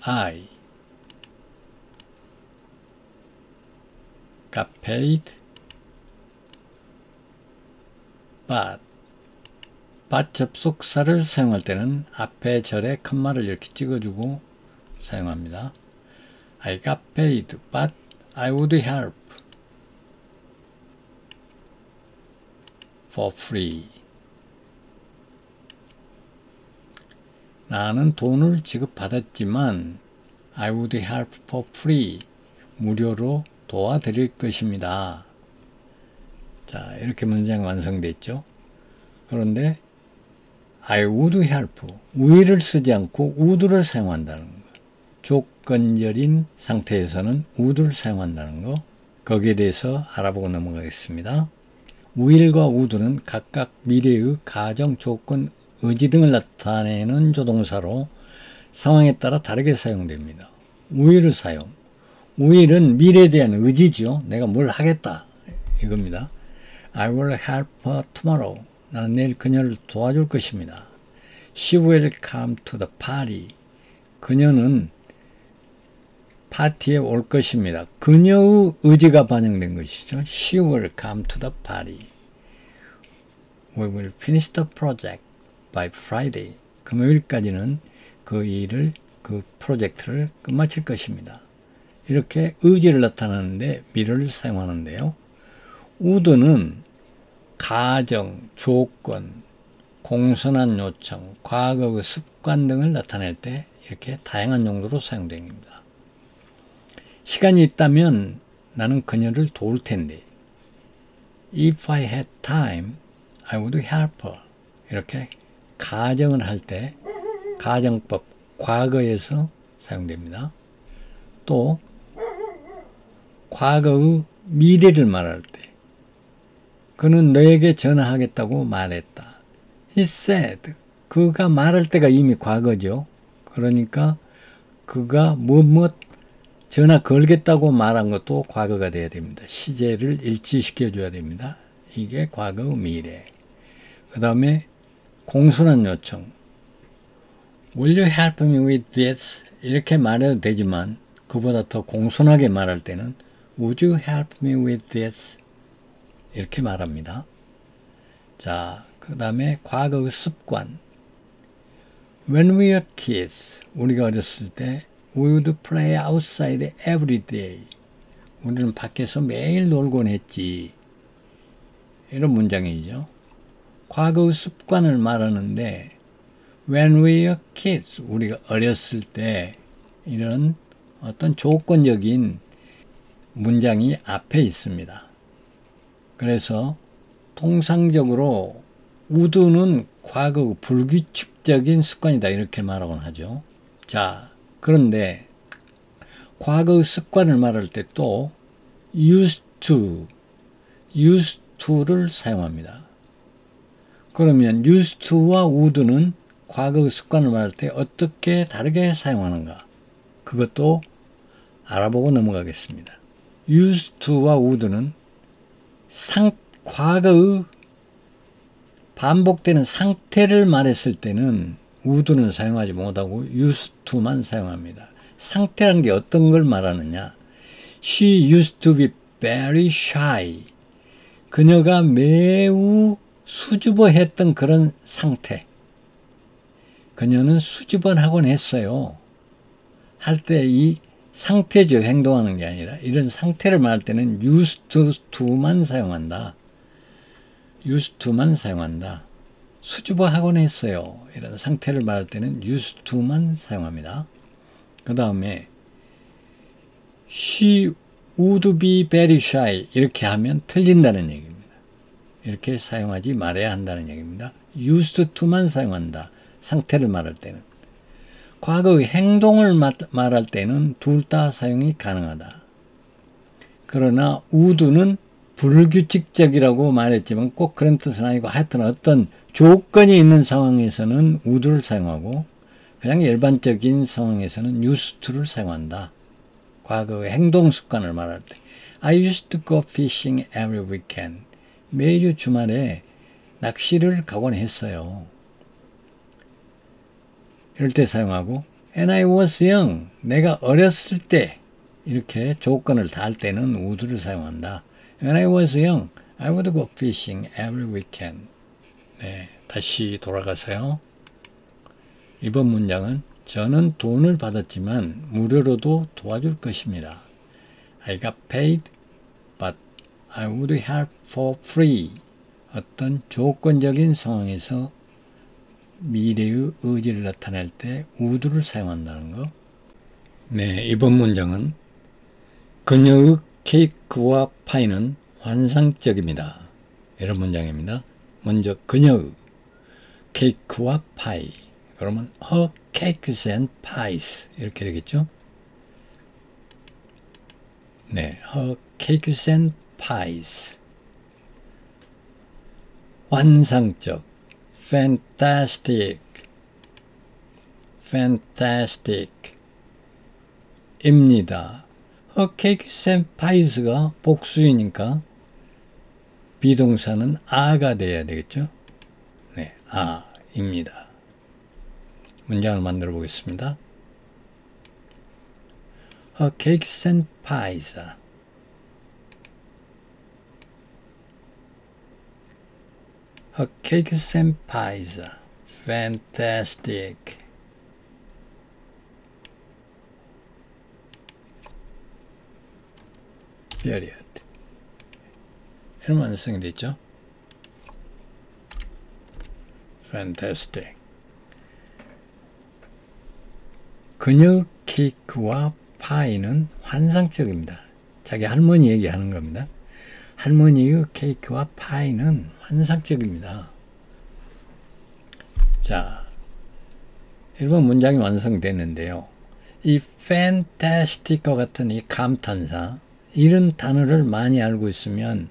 I got paid but 접속사를 사용할 때는 앞에 절에 컴마를 이렇게 찍어주고 사용합니다. I got paid but I would help for free. 나는 돈을 지급받았지만 I would help for free. 무료로 도와드릴 것입니다. 자, 이렇게 문장이 완성됐죠. 그런데 I would help, will을 쓰지 않고 would를 사용한다는 거. 조건절인 상태에서는 would를 사용한다는 거. 거기에 대해서 알아보고 넘어가겠습니다. will과 would는 각각 미래의 가정, 조건, 의지 등을 나타내는 조동사로 상황에 따라 다르게 사용됩니다. will을 사용. will은 미래에 대한 의지죠. 내가 뭘 하겠다 이겁니다. I will help her tomorrow. 나는 내일 그녀를 도와줄 것입니다. She will come to the party. 그녀는 파티에 올 것입니다. 그녀의 의지가 반영된 것이죠. She will come to the party. We will finish the project by Friday. 금요일까지는 그 일을, 그 프로젝트를 끝마칠 것입니다. 이렇게 의지를 나타내는데 미래를 사용하는데요. would는 가정, 조건, 공손한 요청, 과거의 습관 등을 나타낼 때 이렇게 다양한 용도로 사용됩니다. 시간이 있다면 나는 그녀를 도울 텐데 If I had time, I would help her. 이렇게 가정을 할 때 가정법, 과거에서 사용됩니다. 또 과거의 미래를 말할 때 그는 너에게 전화하겠다고 말했다. He said. 그가 말할 때가 이미 과거죠. 그러니까 그가 뭐뭐 전화 걸겠다고 말한 것도 과거가 돼야 됩니다. 시제를 일치시켜 줘야 됩니다. 이게 과거의 미래. 그 다음에 공손한 요청. Will you help me with this? 이렇게 말해도 되지만 그보다 더 공손하게 말할 때는 Would you help me with this? 이렇게 말합니다. 자, 그 다음에 과거의 습관. When we were kids, 우리가 어렸을 때 We would play outside every day. 우리는 밖에서 매일 놀곤 했지. 이런 문장이죠. 과거의 습관을 말하는데 When we were kids, 우리가 어렸을 때 이런 어떤 조건적인 문장이 앞에 있습니다. 그래서 통상적으로 would는 과거 불규칙적인 습관이다 이렇게 말하곤 하죠. 자, 그런데 과거의 습관을 말할 때 또 used to를 사용합니다. 그러면 used to와 would는 과거의 습관을 말할 때 어떻게 다르게 사용하는가? 그것도 알아보고 넘어가겠습니다. used to와 would는 과거의 반복되는 상태를 말했을 때는 would는 사용하지 못하고 used to만 사용합니다. 상태란 게 어떤 걸 말하느냐? She used to be very shy. 그녀가 매우 수줍어했던 그런 상태. 그녀는 수줍어하곤 했어요. 할 때 이 상태죠. 행동하는 게 아니라 이런 상태를 말할 때는 used to만 사용한다. used to만 사용한다. 수줍어하곤 했어요. 이런 상태를 말할 때는 used to만 사용합니다. 그 다음에 She would be very shy. 이렇게 하면 틀린다는 얘기입니다. 이렇게 사용하지 말아야 한다는 얘기입니다. used to만 사용한다. 상태를 말할 때는. 과거의 행동을 말할 때는 둘 다 사용이 가능하다. 그러나 would는 불규칙적이라고 말했지만 꼭 그런 뜻은 아니고 하여튼 어떤 조건이 있는 상황에서는 would를 사용하고 그냥 일반적인 상황에서는 used to를 사용한다. 과거의 행동 습관을 말할 때 I used to go fishing every weekend. 매주 주말에 낚시를 가곤 했어요. 이럴 때 사용하고 And I was young. 내가 어렸을 때 이렇게 조건을 다할 때는 would를 사용한다. When I was young, I would go fishing every weekend. 네, 다시 돌아가서요. 이번 문장은 저는 돈을 받았지만 무료로도 도와줄 것입니다. I got paid, but I would help for free. 어떤 조건적인 상황에서 미래의 의지를 나타낼 때 would를 사용한다는 거. 네, 이번 문장은 그녀의 케이크와 파이는 환상적입니다. 이런 문장입니다. 먼저 그녀의 케이크와 파이. 그러면 her cakes and pies 이렇게 되겠죠. 네, her cakes and pies. 환상적, fantastic, fantastic 입니다. her cakes and pies가 복수이니까 비동사는 a가 돼야 되겠죠? 네, a입니다. 문장을 만들어 보겠습니다. Her cakes and pies. Her cakes and pies. Fantastic. Period. 이런 완성이 됐죠? Fantastic. 그녀 케이크와 파이는 환상적입니다. 자기 할머니 얘기하는 겁니다. 할머니의 케이크와 파이는 환상적입니다. 자, 1번 문장이 완성됐는데요. 이 fantastic과 같은 이 감탄사, 이런 단어를 많이 알고 있으면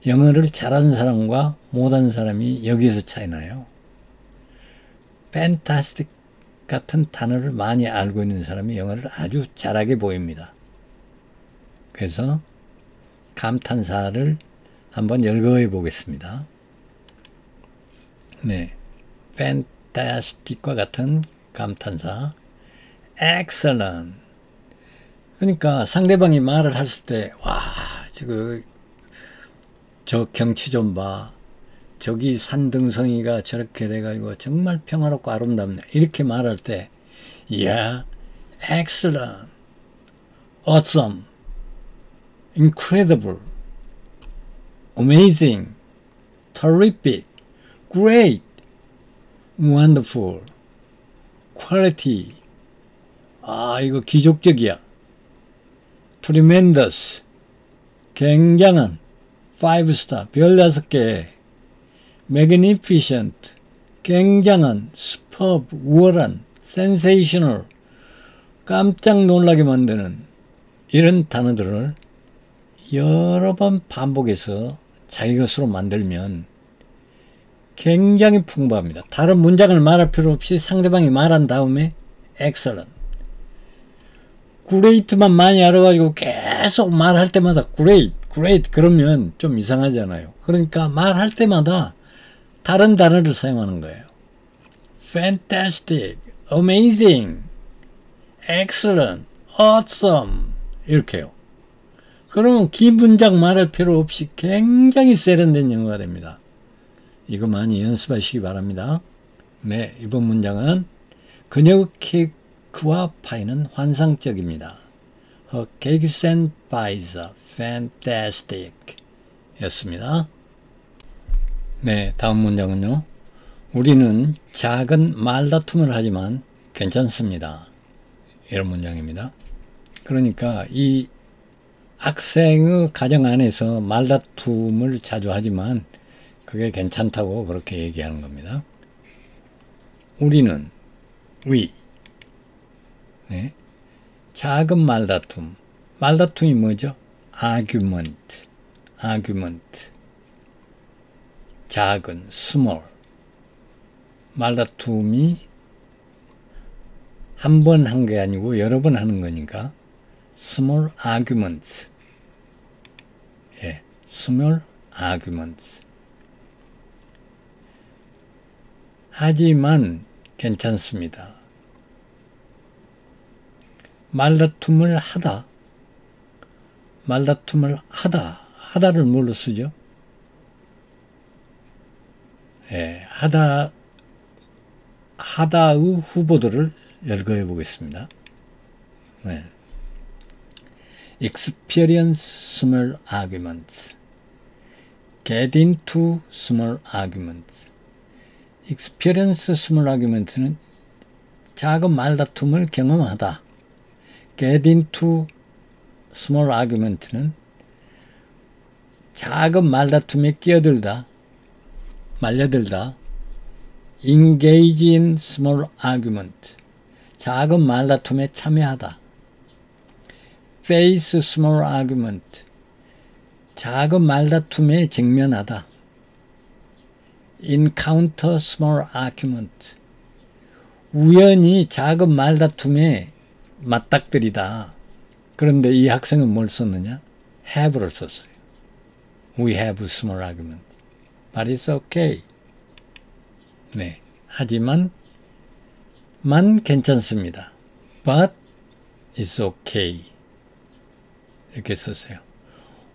영어를 잘하는 사람과 못하는 사람이 여기에서 차이나요. fantastic 같은 단어를 많이 알고 있는 사람이 영어를 아주 잘하게 보입니다. 그래서 감탄사를 한번 열거해 보겠습니다. 네, fantastic과 같은 감탄사 excellent. 그러니까 상대방이 말을 했을 때 와, 저 경치 좀 봐. 저기 산등성이가 저렇게 돼가지고 정말 평화롭고 아름답네. 이렇게 말할 때, yeah, excellent, awesome, incredible, amazing, terrific, great, wonderful, quality. 이거 기적적이야. tremendous, 굉장한, 5스타, 별 5개. magnificent, 굉장한, superb, 우월한, sensational, 깜짝 놀라게 만드는 이런 단어들을 여러 번 반복해서 자기 것으로 만들면 굉장히 풍부합니다. 다른 문장을 말할 필요 없이 상대방이 말한 다음에 excellent, great만 많이 알아가지고 계속 말할 때마다 great, great 그러면 좀 이상하잖아요. 그러니까 말할 때마다 다른 단어를 사용하는 거예요. fantastic, amazing, excellent, awesome 이렇게요. 그러면 긴 문장 말할 필요 없이 굉장히 세련된 영어가 됩니다. 이거 많이 연습하시기 바랍니다. 네, 이번 문장은 그녀의 케이크와 파이는 환상적입니다. Her cakes and pies are fantastic 였습니다. 네, 다음 문장은요. 우리는 작은 말다툼을 하지만 괜찮습니다. 이런 문장입니다. 그러니까 이 학생의 가정 안에서 말다툼을 자주 하지만 그게 괜찮다고 그렇게 얘기하는 겁니다. 우리는 we. 네. 작은 말다툼. 말다툼이 뭐죠? argument. 작은, small. 말다툼이 한 번 한 게 아니고 여러 번 하는 거니까 small arguments. 예, small arguments. 하지만 괜찮습니다. 말다툼을 하다를 뭘로 쓰죠? 예, 하다의 후보들을 열거해 보겠습니다. 네. experience small arguments, get into small arguments. experience small arguments는 작은 말다툼을 경험하다. get into small argument는 작은 말다툼에 끼어들다, 말려들다. engage in small argument, 작은 말다툼에 참여하다. face small argument. 작은 말다툼에 직면하다. encounter small argument. 우연히 작은 말다툼에 맞닥뜨리다. 그런데 이 학생은 뭘 썼느냐? have를 썼어요. We have small argument. But it's okay. 네. 하지만 만 괜찮습니다. But it's okay. 이렇게 썼어요.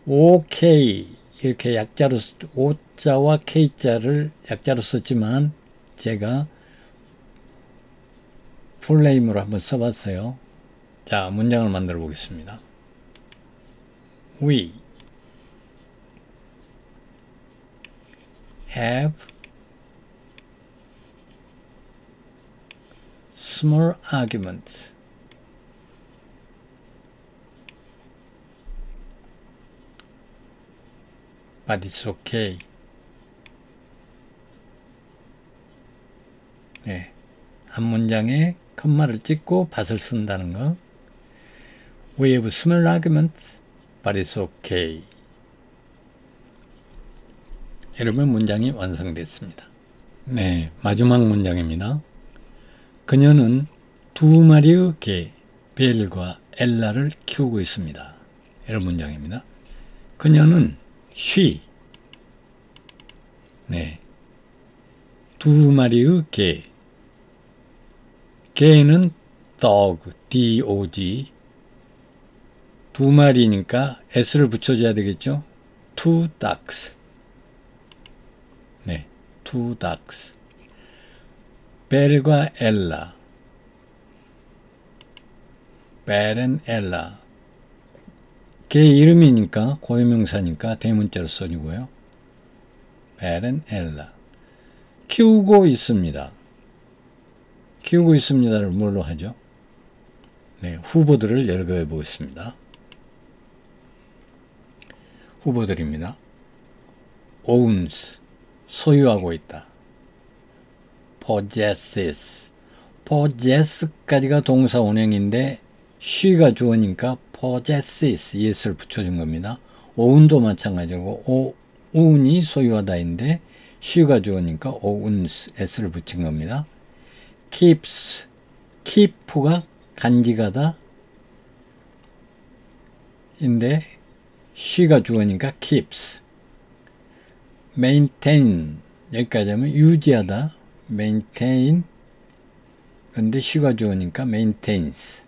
okay 이렇게 약자로 O자와 K자를 약자로 썼지만 제가 풀네임으로 한번 써봤어요. 자, 문장을 만들어 보겠습니다. We have small arguments. But it's okay. 네. 한 문장에 컴마를 찍고 밭을 쓴다는 거. We have small arguments, but it's okay. 이러면 문장이 완성됐습니다. 네, 마지막 문장입니다. 그녀는 두 마리의 개, 벨과 엘라를 키우고 있습니다. 이런 문장입니다. 그녀는 she, 네, 두 마리의 개, 개는 dog, D-O-G, 두 마리니까 s를 붙여줘야 되겠죠? two ducks, 네, two ducks. 벨과 엘라, 벨 앤 엘라. 개 이름이니까 고유명사니까 대문자로 써주고요. 벨 앤 엘라. 키우고 있습니다. 키우고 있습니다를 뭘로 하죠? 네, 후보들을 열거해 보겠습니다. 후보들입니다. owns, 소유하고 있다. possesses, possess까지가 동사 원형인데 she가 주어니까 possesses, es를 붙여준 겁니다. own도 마찬가지고 own이 소유하다인데 she가 주어니까 owns, s를 붙인 겁니다. keeps, keep가 간직하다 인데 she가 주어니까 keeps. maintain, 여기까지 하면 유지하다, maintain, 근데 she가 주어니까 maintains.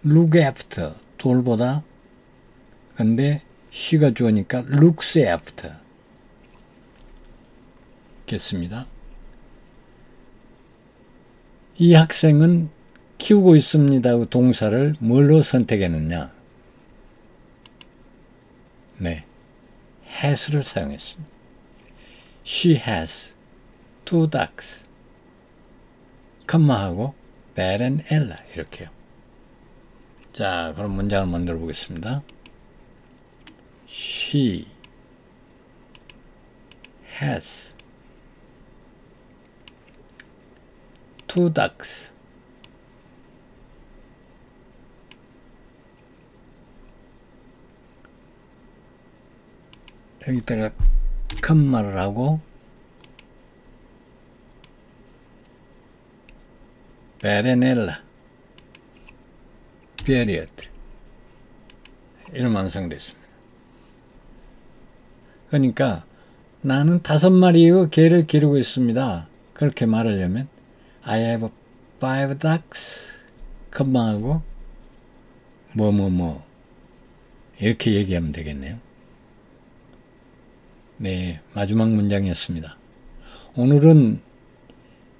look after, 돌보다, 근데 she가 주어니까 looks after. 겠습니다. 이 학생은 키우고 있습니다. 동사를 뭘로 선택했느냐? 네, has를 사용했습니다. She has two ducks. 컴마하고 벨 앤 엘라 이렇게요. 자, 그럼 문장을 만들어 보겠습니다. She has two ducks. 여기다가 컴마를 하고 베레넬라 period 이런 완성됐습니다. 그러니까 나는 5마리의 개를 기르고 있습니다. 그렇게 말하려면 I have 5 ducks 컴마하고 뭐뭐뭐 이렇게 얘기하면 되겠네요. 네, 마지막 문장이었습니다. 오늘은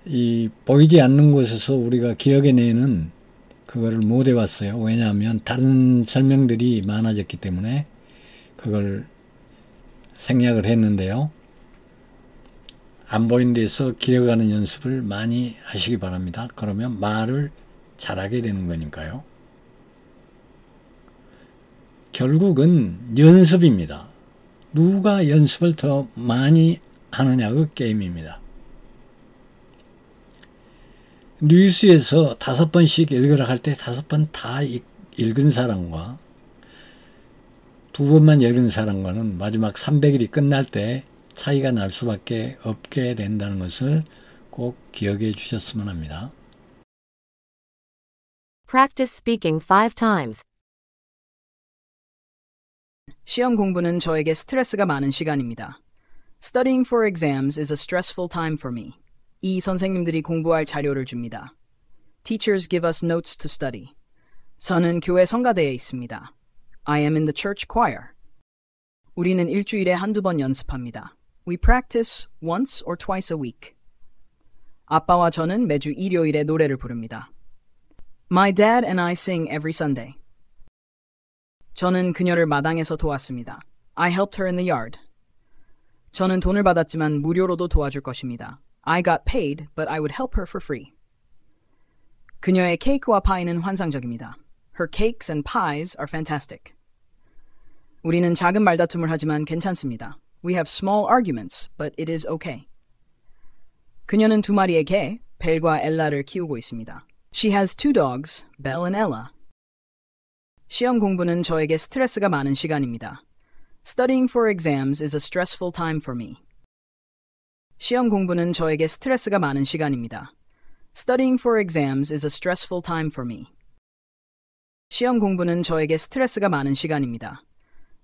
이 보이지 않는 곳에서 우리가 기억해내는 그거를 못 해봤어요. 왜냐하면 다른 설명들이 많아졌기 때문에 그걸 생략을 했는데요. 안 보이는 데서 기억하는 연습을 많이 하시기 바랍니다. 그러면 말을 잘하게 되는 거니까요. 결국은 연습입니다. 누가 연습을 더 많이 하느냐의 게임입니다. 뉴스에서 5번씩 읽으라 할 때 5번 다 읽은 사람과 두 번만 열은 사람과는 마지막 300일이 끝날 때 차이가 날 수밖에 없게 된다는 것을 꼭 기억해 주셨으면 합니다. Practice speaking 5 times. 시험 공부는 저에게 스트레스가 많은 시간입니다. Studying for exams is a stressful time for me. 이 선생님들이 공부할 자료를 줍니다. Teachers give us notes to study. 저는 교회 성가대에 있습니다. I am in the church choir. 우리는 일주일에 한두 번 연습합니다. We practice once or twice a week. 아빠와 저는 매주 일요일에 노래를 부릅니다. My dad and I sing every Sunday. 저는 그녀를 마당에서 도왔습니다. I helped her in the yard. 저는 돈을 받았지만 무료로도 도와줄 것입니다. I got paid, but I would help her for free. 그녀의 케이크와 파이는 환상적입니다. Her cakes and pies are fantastic. 우리는 작은 말다툼을 하지만 괜찮습니다. We have small arguments, but it is okay. 그녀는 두 마리의 개, 벨과 엘라를 키우고 있습니다. She has 2 dogs, Belle and Ella. 시험 공부는 저에게 스트레스가 많은 시간입니다. Studying for exams is a stressful time for me. 시험 공부는 저에게 스트레스가 많은 시간입니다. Studying for exams is a stressful time for me. 시험 공부는 저에게 스트레스가 많은 시간입니다.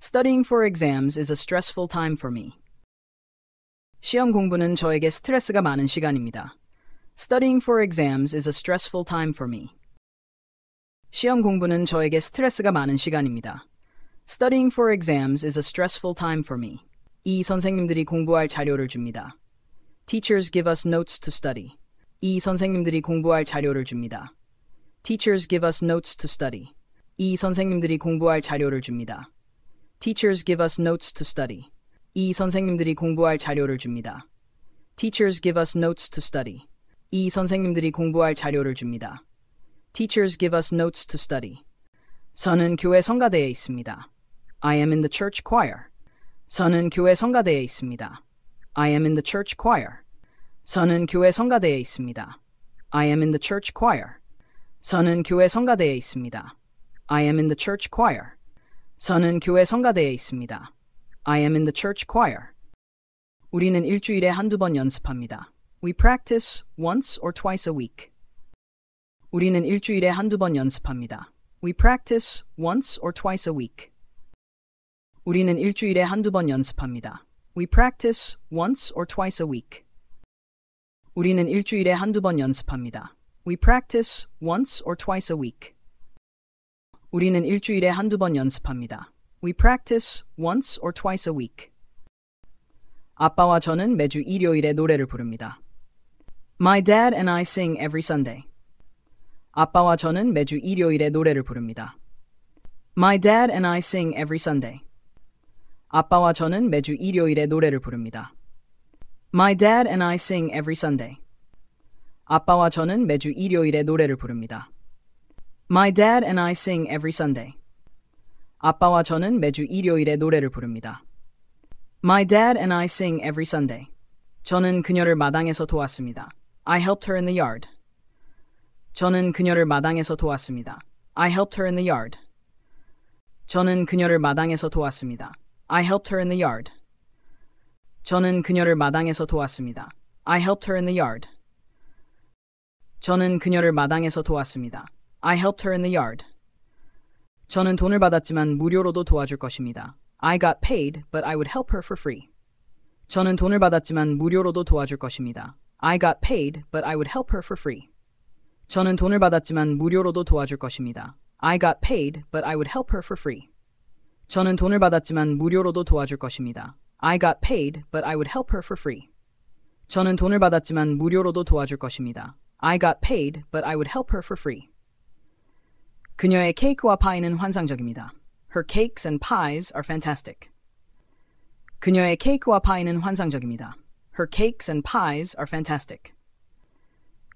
Studying for exams is a stressful time for me. 시험 공부는 저에게 스트레스가 많은 시간입니다. Studying for exams is a stressful time for me. 시험 공부는 저에게 스트레스가 많은 시간입니다. Studying for exams is a stressful time for me. 이 선생님들이 공부할 자료를 줍니다. Teachers give us notes to study. 이 선생님들이 공부할 자료를 줍니다. Teachers give us notes to study. 이 선생님들이 공부할 자료를 줍니다. Teachers give us notes to study. 이 선생님들이 공부할 자료를 줍니다. Teachers give us notes to study. 이 선생님들이 공부할 자료를 줍니다. Teachers give us notes to study. 저는 교회 성가대에 있습니다. I am in the church choir. 저는 교회 성가대에 있습니다. I am in the church choir. 저는 교회 성가대에 있습니다. I am in the church choir. 저는 교회 성가대에 있습니다. I am in the church choir. 저는 교회 성가대에 있습니다. I am in the church choir. 우리는 일주일에 한두 번 연습합니다. We practice once or twice a week. 우리는 일주일에 한두 번 연습합니다. We practice once or twice a week. 우리는 일주일에 한두 번 연습합니다. We practice once or twice a week. 우리는 일주일에 한두 번 연습합니다. We practice once or twice a week. 우리는 일주일에 한두 번 연습합니다. We practice once or twice a week. 아빠와 저는 매주 일요일에 노래를 부릅니다. My dad and I sing every Sunday. 아빠와 저는 매주 일요일에 노래를 부릅니다. My dad and I sing every Sunday. 아빠와 저는 매주 일요일에 노래를 부릅니다. My dad and I sing every Sunday. 아빠와 저는 매주 일요일에 노래를 부릅니다. My dad and I sing every Sunday. 아빠와 저는 매주 일요일에 노래를 부릅니다. My dad and I sing every Sunday. 저는 그녀를 마당에서 도왔습니다. I helped her in the yard. 저는 그녀를 마당에서 도왔습니다. I helped her in the yard. 저는 그녀를 마당에서 도왔습니다. I helped her in the yard. 저는 그녀를 마당에서 도왔습니다. I helped her in the yard. 저는 그녀를 마당에서 도왔습니다. I helped her in the yard. 저는 돈을 받았지만 무료로도 도와줄 것입니다. I got paid, but I would help her for free. 저는 돈을 받았지만 무료로도 도와줄 것입니다. I got paid, but I would help her for free. 저는 돈을 받았지만 무료로도 도와줄 것입니다. I got paid, but I would help her for free. 저는 돈을 받았지만 무료로도 도와줄 것입니다. I got paid, but I would help her for free. 저는 돈을 받았지만 무료로도 도와줄 것입니다. I got paid, but I would help her for free. 그녀의 케이크와 파이는 환상적입니다. Her cakes and pies are fantastic. 그녀의 케이크와 파이는 환상적입니다. Her cakes and pies are fantastic.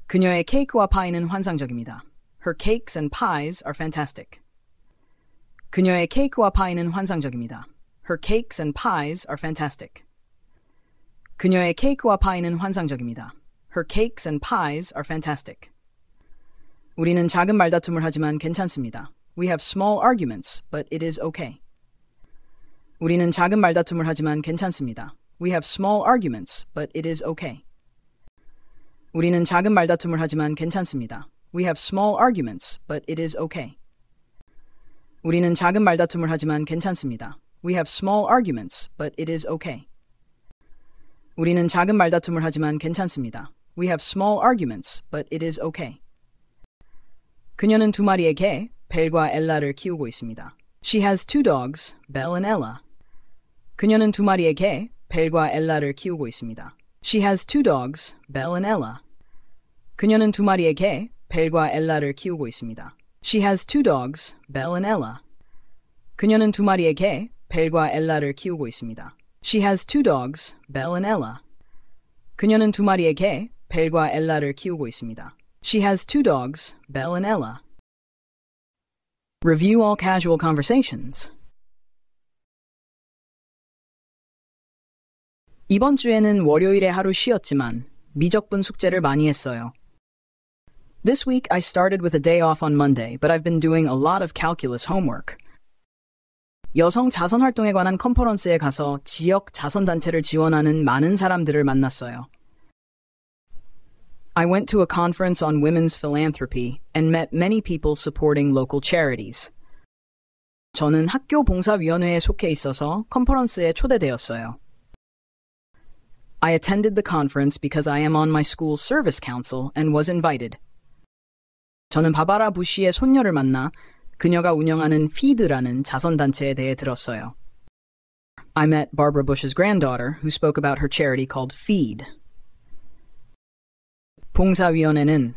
그녀의 케이크와 파이는 환상적입니다. Her cakes and pies are fantastic. 그녀의 케이크와 파이는 환상적입니다. Her cakes and pies are fantastic. 그녀의 케이크와 파이는 환상적입니다. Her cakes and pies are fantastic. 우리는 작은 말다툼을 하지만 괜찮습니다. We have small arguments, but it is okay. 우리는 작은 말다툼을 하지만 괜찮습니다. We have small arguments, but it is okay. 우리는 작은 말다툼을 하지만 괜찮습니다. We have small arguments, but it is okay. 우리는 작은 말다툼을 하지만 괜찮습니다. We have small arguments, but it is okay. 우리는 작은 말다툼을 하지만 괜찮습니다. We have small arguments, but it is okay. 그녀는 두 마리의 개, 벨과 엘라를 키우고 있습니다. She has two dogs, Belle and Ella. 그녀는 두 마리의 개, 벨과 엘라를 키우고 있습니다. She has two dogs, Belle and Ella. 그녀는 두 마리의 개, 벨과 엘라를 키우고 있습니다. She has two dogs, Belle and Ella. 그녀는 두 마리의 개, 벨과 엘라를 키우고 있습니다. She has two dogs, Belle and Ella. 그녀는 두 마리의 개, 벨과 엘라를 키우고 있습니다. She has two dogs, Belle and Ella. Review all casual conversations. 이번 주에는 월요일에 하루 쉬었지만 미적분 숙제를 많이 했어요. This week I started with a day off on Monday, but I've been doing a lot of calculus homework. 여성 자선 활동에 관한 컨퍼런스에 가서 지역 자선단체를 지원하는 많은 사람들을 만났어요. I went to a conference on women's philanthropy and met many people supporting local charities. 저는 학교 봉사위원회에 속해 있어서 컨퍼런스에 초대되었어요. I attended the conference because I am on my school's service council and was invited. 저는 바바라 부시의 손녀를 만나 그녀가 운영하는 FEED라는 자선단체에 대해 들었어요. I met Barbara Bush's granddaughter who spoke about her charity called FEED. 봉사위원회는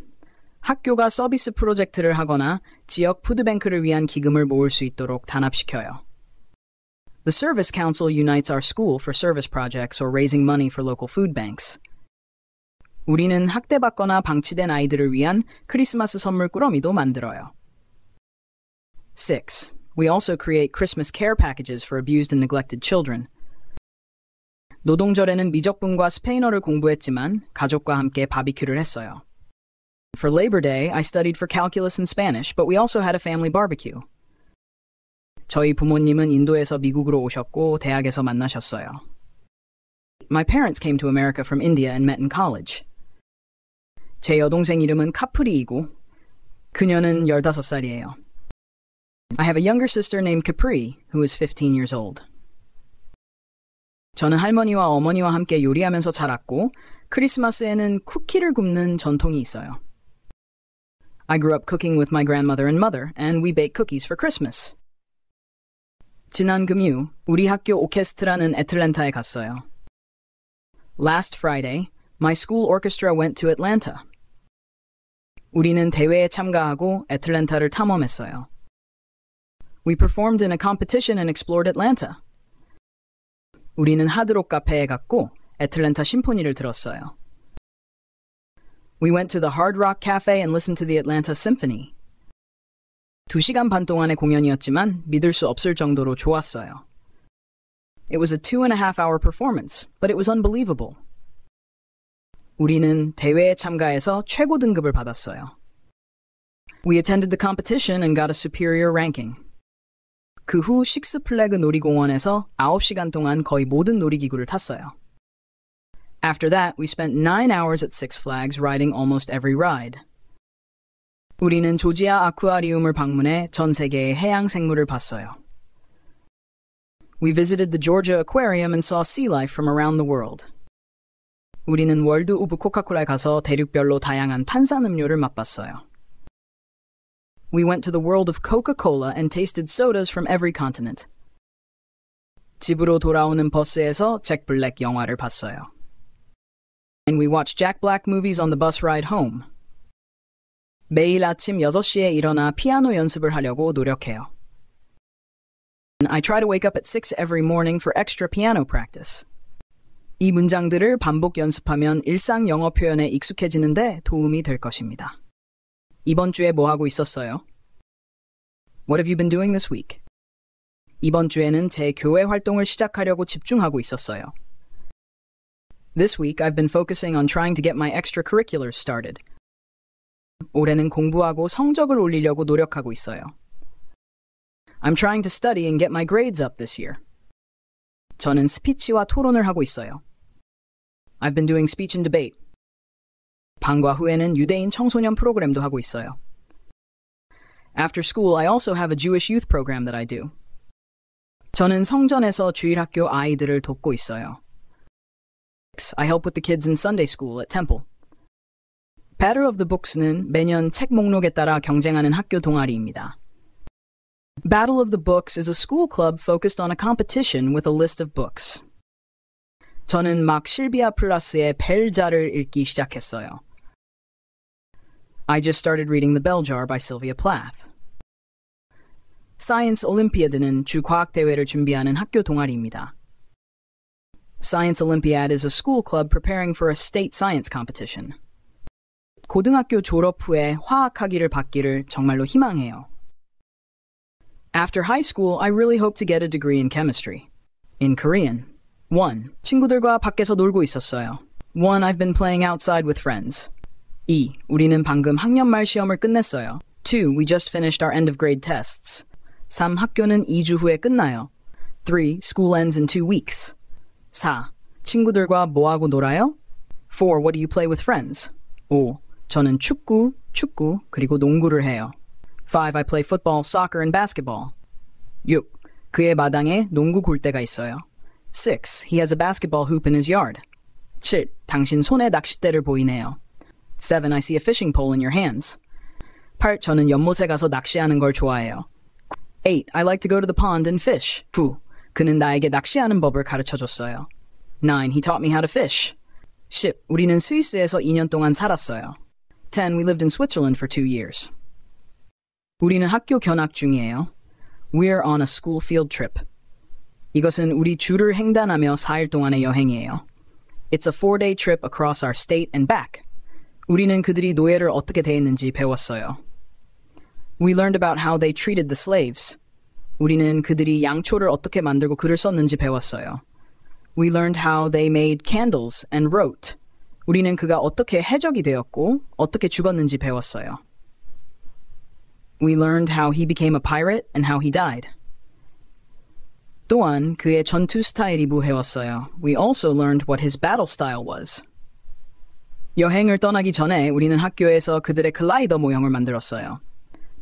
학교가 서비스 프로젝트를 하거나 지역 푸드뱅크를 위한 기금을 모을 수 있도록 단합시켜요. The Service Council unites our school for service projects or raising money for local food banks. 우리는 학대받거나 방치된 아이들을 위한 크리스마스 선물 꾸러미도 만들어요. 6. We also create Christmas care packages for abused and neglected children. 노동절에는 미적분과 스페인어를 공부했지만 가족과 함께 바비큐를 했어요. For Labor Day, I studied for calculus and Spanish, but we also had a family barbecue. 저희 부모님은 인도에서 미국으로 오셨고 대학에서 만나셨어요. My parents came to America from India and met in college. 제 여동생 이름은 카프리이고 그녀는 15살이에요. I have a younger sister named Capri, who is 15 years old. 저는 할머니와 어머니와 함께 요리하면서 자랐고 크리스마스에는 쿠키를 굽는 전통이 있어요. I grew up cooking with my grandmother and mother, and we bake cookies for Christmas. 지난 금요, 우리 학교 오케스트라는 애틀랜타에 갔어요. Last Friday, my school orchestra went to Atlanta. 우리는 대회에 참가하고 애틀랜타를 탐험했어요. We performed in a competition and explored Atlanta. 우리는 하드록 카페에 갔고 애틀랜타 심포니를 들었어요. We went to the Hard Rock Cafe and listened to the Atlanta Symphony. 2시간 반 동안의 공연이었지만 믿을 수 없을 정도로 좋았어요. It was a 2.5-hour performance, but it was unbelievable. 우리는 대회에 참가해서 최고 등급을 받았어요. We attended the competition and got a superior ranking. 그 후 식스플래그 놀이공원에서 9시간 동안 거의 모든 놀이기구를 탔어요. After that, we spent 9 hours at Six Flags riding almost every ride. 우리는 조지아 아쿠아리움을 방문해 전 세계의 해양 생물을 봤어요. We visited the Georgia Aquarium and saw sea life from around the world. 우리는 월드 오브 코카콜라에 가서 대륙별로 다양한 탄산음료를 맛봤어요. We went to the world of Coca-Cola and tasted sodas from every continent. 집으로 돌아오는 버스에서 잭 블랙 영화를 봤어요. And we watched Jack Black movies on the bus ride home. 매일 아침 6시에 일어나 피아노 연습을 하려고 노력해요. I try to wake up at 6 every morning for extra piano practice. 이 문장들을 반복 연습하면 일상 영어 표현에 익숙해지는데 도움이 될 것입니다. 이번 주에 뭐 하고 있었어요? What have you been doing this week? 이번 주에는 제 교회 활동을 시작하려고 집중하고 있었어요. This week I've been focusing on trying to get my extracurriculars started. 올해는 공부하고 성적을 올리려고 노력하고 있어요. I'm trying to study and get my grades up this year. 저는 스피치와 토론을 하고 있어요. I've been doing speech and debate. 방과 후에는 유대인 청소년 프로그램도 하고 있어요. After school, I also have a Jewish youth program that I do. 저는 성전에서 주일학교 아이들을 돕고 있어요. I help with the kids in Sunday school at Temple. Battle of the Books는 매년 책 목록에 따라 경쟁하는 학교 동아리입니다. Battle of the Books is a school club focused on a competition with a list of books. 저는 막 실비아 플라스의 벨자를 읽기 시작했어요. I just started reading The Bell Jar by Sylvia Plath. Science Olympiad는 주 과학 대회를 준비하는 학교 동아리입니다. Science Olympiad is a school club preparing for a state science competition. 고등학교 졸업 후에 화학학위를 받기를 정말로 희망해요. After high school, I really hope to get a degree in chemistry. In Korean. 1. 친구들과 밖에서 놀고 있었어요. 1. I've been playing outside with friends. 2. 우리는 방금 학년말 시험을 끝냈어요. 2. We just finished our end of grade tests. 3. 학교는 2주 후에 끝나요. 3. School ends in 2 weeks. 4. 친구들과 뭐하고 놀아요? 4. What do you play with friends? 5. 저는 축구, 그리고 농구를 해요. 5. I play football, soccer, and basketball. 6. 그의 마당에 농구 골대가 있어요. 6. He has a basketball hoop in his yard. 7. 당신 손에 낚싯대를 보이네요. 7. I see a fishing pole in your hands. 8. 저는 연못에 가서 낚시하는 걸 좋아해요. 8. I like to go to the pond and fish. 9. 그는 나에게 낚시하는 법을 가르쳐줬어요. 9. He taught me how to fish. 10. 우리는 스위스에서 2년 동안 살았어요. 10. We lived in Switzerland for 2 years. 우리는 학교 견학 중이에요. We're on a school field trip. 이것은 우리 주를 횡단하며 4일 동안의 여행이에요. It's a 4-day trip across our state and back. 우리는 그들이 노예를 어떻게 대했는지 배웠어요. We learned about how they treated the slaves. 우리는 그들이 양초를 어떻게 만들고 글을 썼는지 배웠어요. We learned how they made candles and wrote. 우리는 그가 어떻게 해적이 되었고 어떻게 죽었는지 배웠어요. We learned how he became a pirate and how he died. 또한 그의 전투 스타일이 배웠어요. We also learned what his battle style was. 여행을 떠나기 전에 우리는 학교에서 그들의 글라이더 모형을 만들었어요.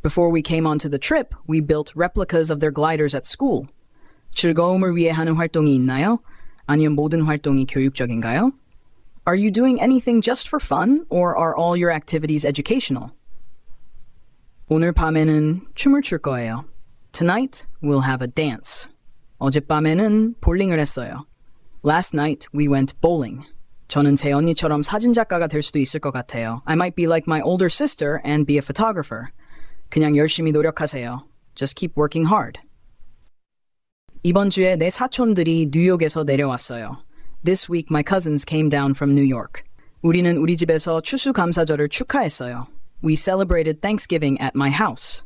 Before we came onto the trip, we built replicas of their gliders at school. 즐거움을 위해 하는 활동이 있나요? 아니면 모든 활동이 교육적인가요? Are you doing anything just for fun, or are all your activities educational? 오늘 밤에는 춤을 출 거예요. Tonight, we'll have a dance. 어젯밤에는 볼링을 했어요. Last night, we went bowling. 저는 제 언니처럼 사진작가가 될 수도 있을 것 같아요. I might be like my older sister and be a photographer. 그냥 열심히 노력하세요. Just keep working hard. 이번 주에 내 사촌들이 뉴욕에서 내려왔어요. This week my cousins came down from New York. 우리는 우리 집에서 추수감사절을 축하했어요. We celebrated Thanksgiving at my house.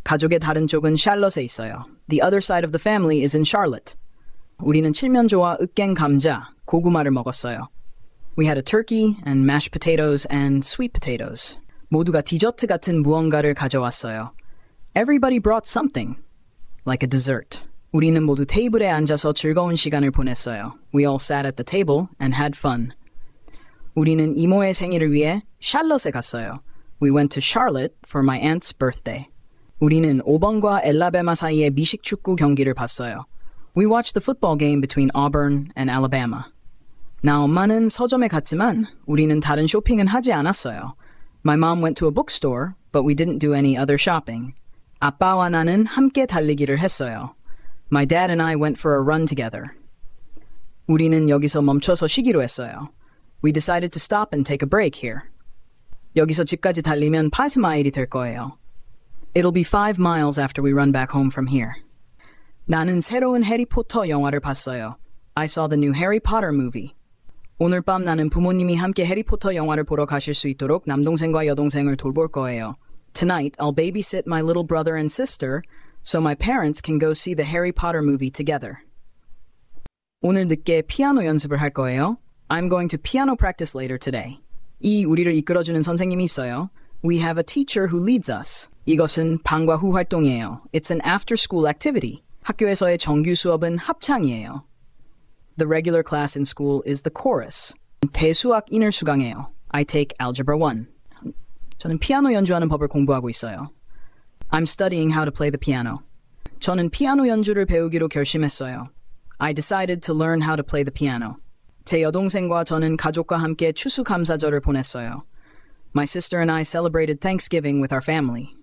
가족의 다른 쪽은 샬럿에 있어요. The other side of the family is in Charlotte. 우리는 칠면조와 으깬 감자, 고구마를 먹었어요. We had a turkey and mashed potatoes and sweet potatoes. 모두가 디저트 같은 무언가를 가져왔어요. Everybody brought something, like a dessert. 우리는 모두 테이블에 앉아서 즐거운 시간을 보냈어요. We all sat at the table and had fun. 우리는 이모의 생일을 위해 샬럿에 갔어요. We went to Charlotte for my aunt's birthday. 우리는 오번과 엘라베마 사이의 미식 축구 경기를 봤어요. We watched the football game between Auburn and Alabama. 나 엄마는 서점에 갔지만 우리는 다른 쇼핑은 하지 않았어요. My mom went to a bookstore, but we didn't do any other shopping. 아빠와 나는 함께 달리기를 했어요. My dad and I went for a run together. 우리는 여기서 멈춰서 쉬기로 했어요. We decided to stop and take a break here. 여기서 집까지 달리면 5마일이 될 거예요. It'll be 5 miles after we run back home from here. 나는 새로운 해리포터 영화를 봤어요. I saw the new Harry Potter movie. 오늘 밤 나는 부모님이 함께 해리포터 영화를 보러 가실 수 있도록 남동생과 여동생을 돌볼 거예요. Tonight, I'll babysit my little brother and sister so my parents can go see the Harry Potter movie together. 오늘 늦게 피아노 연습을 할 거예요. I'm going to piano practice later today. 이 우리를 이끌어주는 선생님이 있어요. We have a teacher who leads us. 이것은 방과 후 활동이에요. It's an after-school activity. 학교에서의 정규 수업은 합창이에요. The regular class in school is the chorus. 대수학 인을 수강해요. I take Algebra 1. 저는 피아노 연주하는 법을 공부하고 있어요. I'm studying how to play the piano. 저는 피아노 연주를 배우기로 결심했어요. I decided to learn how to play the piano. 제 여동생과 저는 가족과 함께 추수감사절을 보냈어요. My sister and I celebrated Thanksgiving with our family.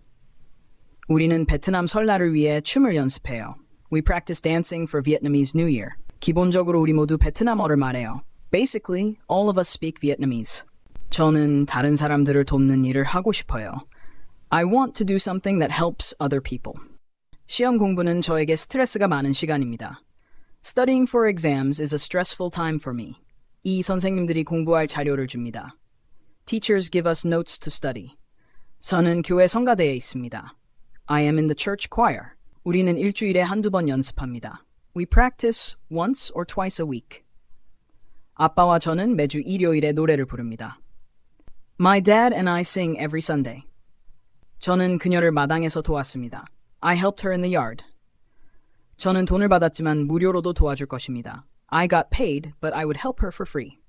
우리는 베트남 설날을 위해 춤을 연습해요. We practice dancing for Vietnamese New Year. 기본적으로 우리 모두 베트남어를 말해요. Basically, all of us speak Vietnamese. 저는 다른 사람들을 돕는 일을 하고 싶어요. I want to do something that helps other people. 시험 공부는 저에게 스트레스가 많은 시간입니다. Studying for exams is a stressful time for me. 이 선생님들이 공부할 자료를 줍니다. Teachers give us notes to study. 저는 교회 성가대에 있습니다. I am in the church choir. 우리는 일주일에 한두 번 연습합니다. We practice once or twice a week. 아빠와 저는 매주 일요일에 노래를 부릅니다. My dad and I sing every Sunday. 저는 그녀를 마당에서 도왔습니다. I helped her in the yard. 저는 돈을 받았지만 무료로도 도와줄 것입니다. I got paid, but I would help her for free.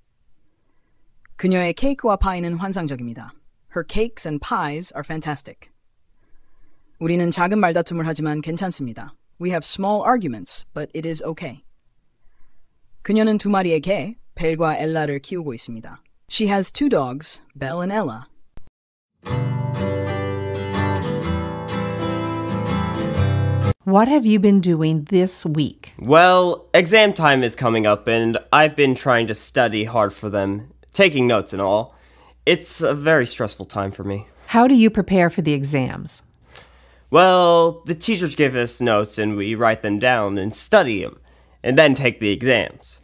그녀의 케이크와 파이는 환상적입니다. Her cakes and pies are fantastic. 우리는 작은 말다툼을 하지만 괜찮습니다. We have small arguments, but it is okay. 그녀는 두 마리의 개, 벨과 엘라를 키우고 있습니다. She has two dogs, Belle and Ella. What have you been doing this week? Well, exam time is coming up and I've been trying to study hard for them, taking notes and all. It's a very stressful time for me. How do you prepare for the exams? Well, the teachers give us notes and we write them down and study them, and then take the exams.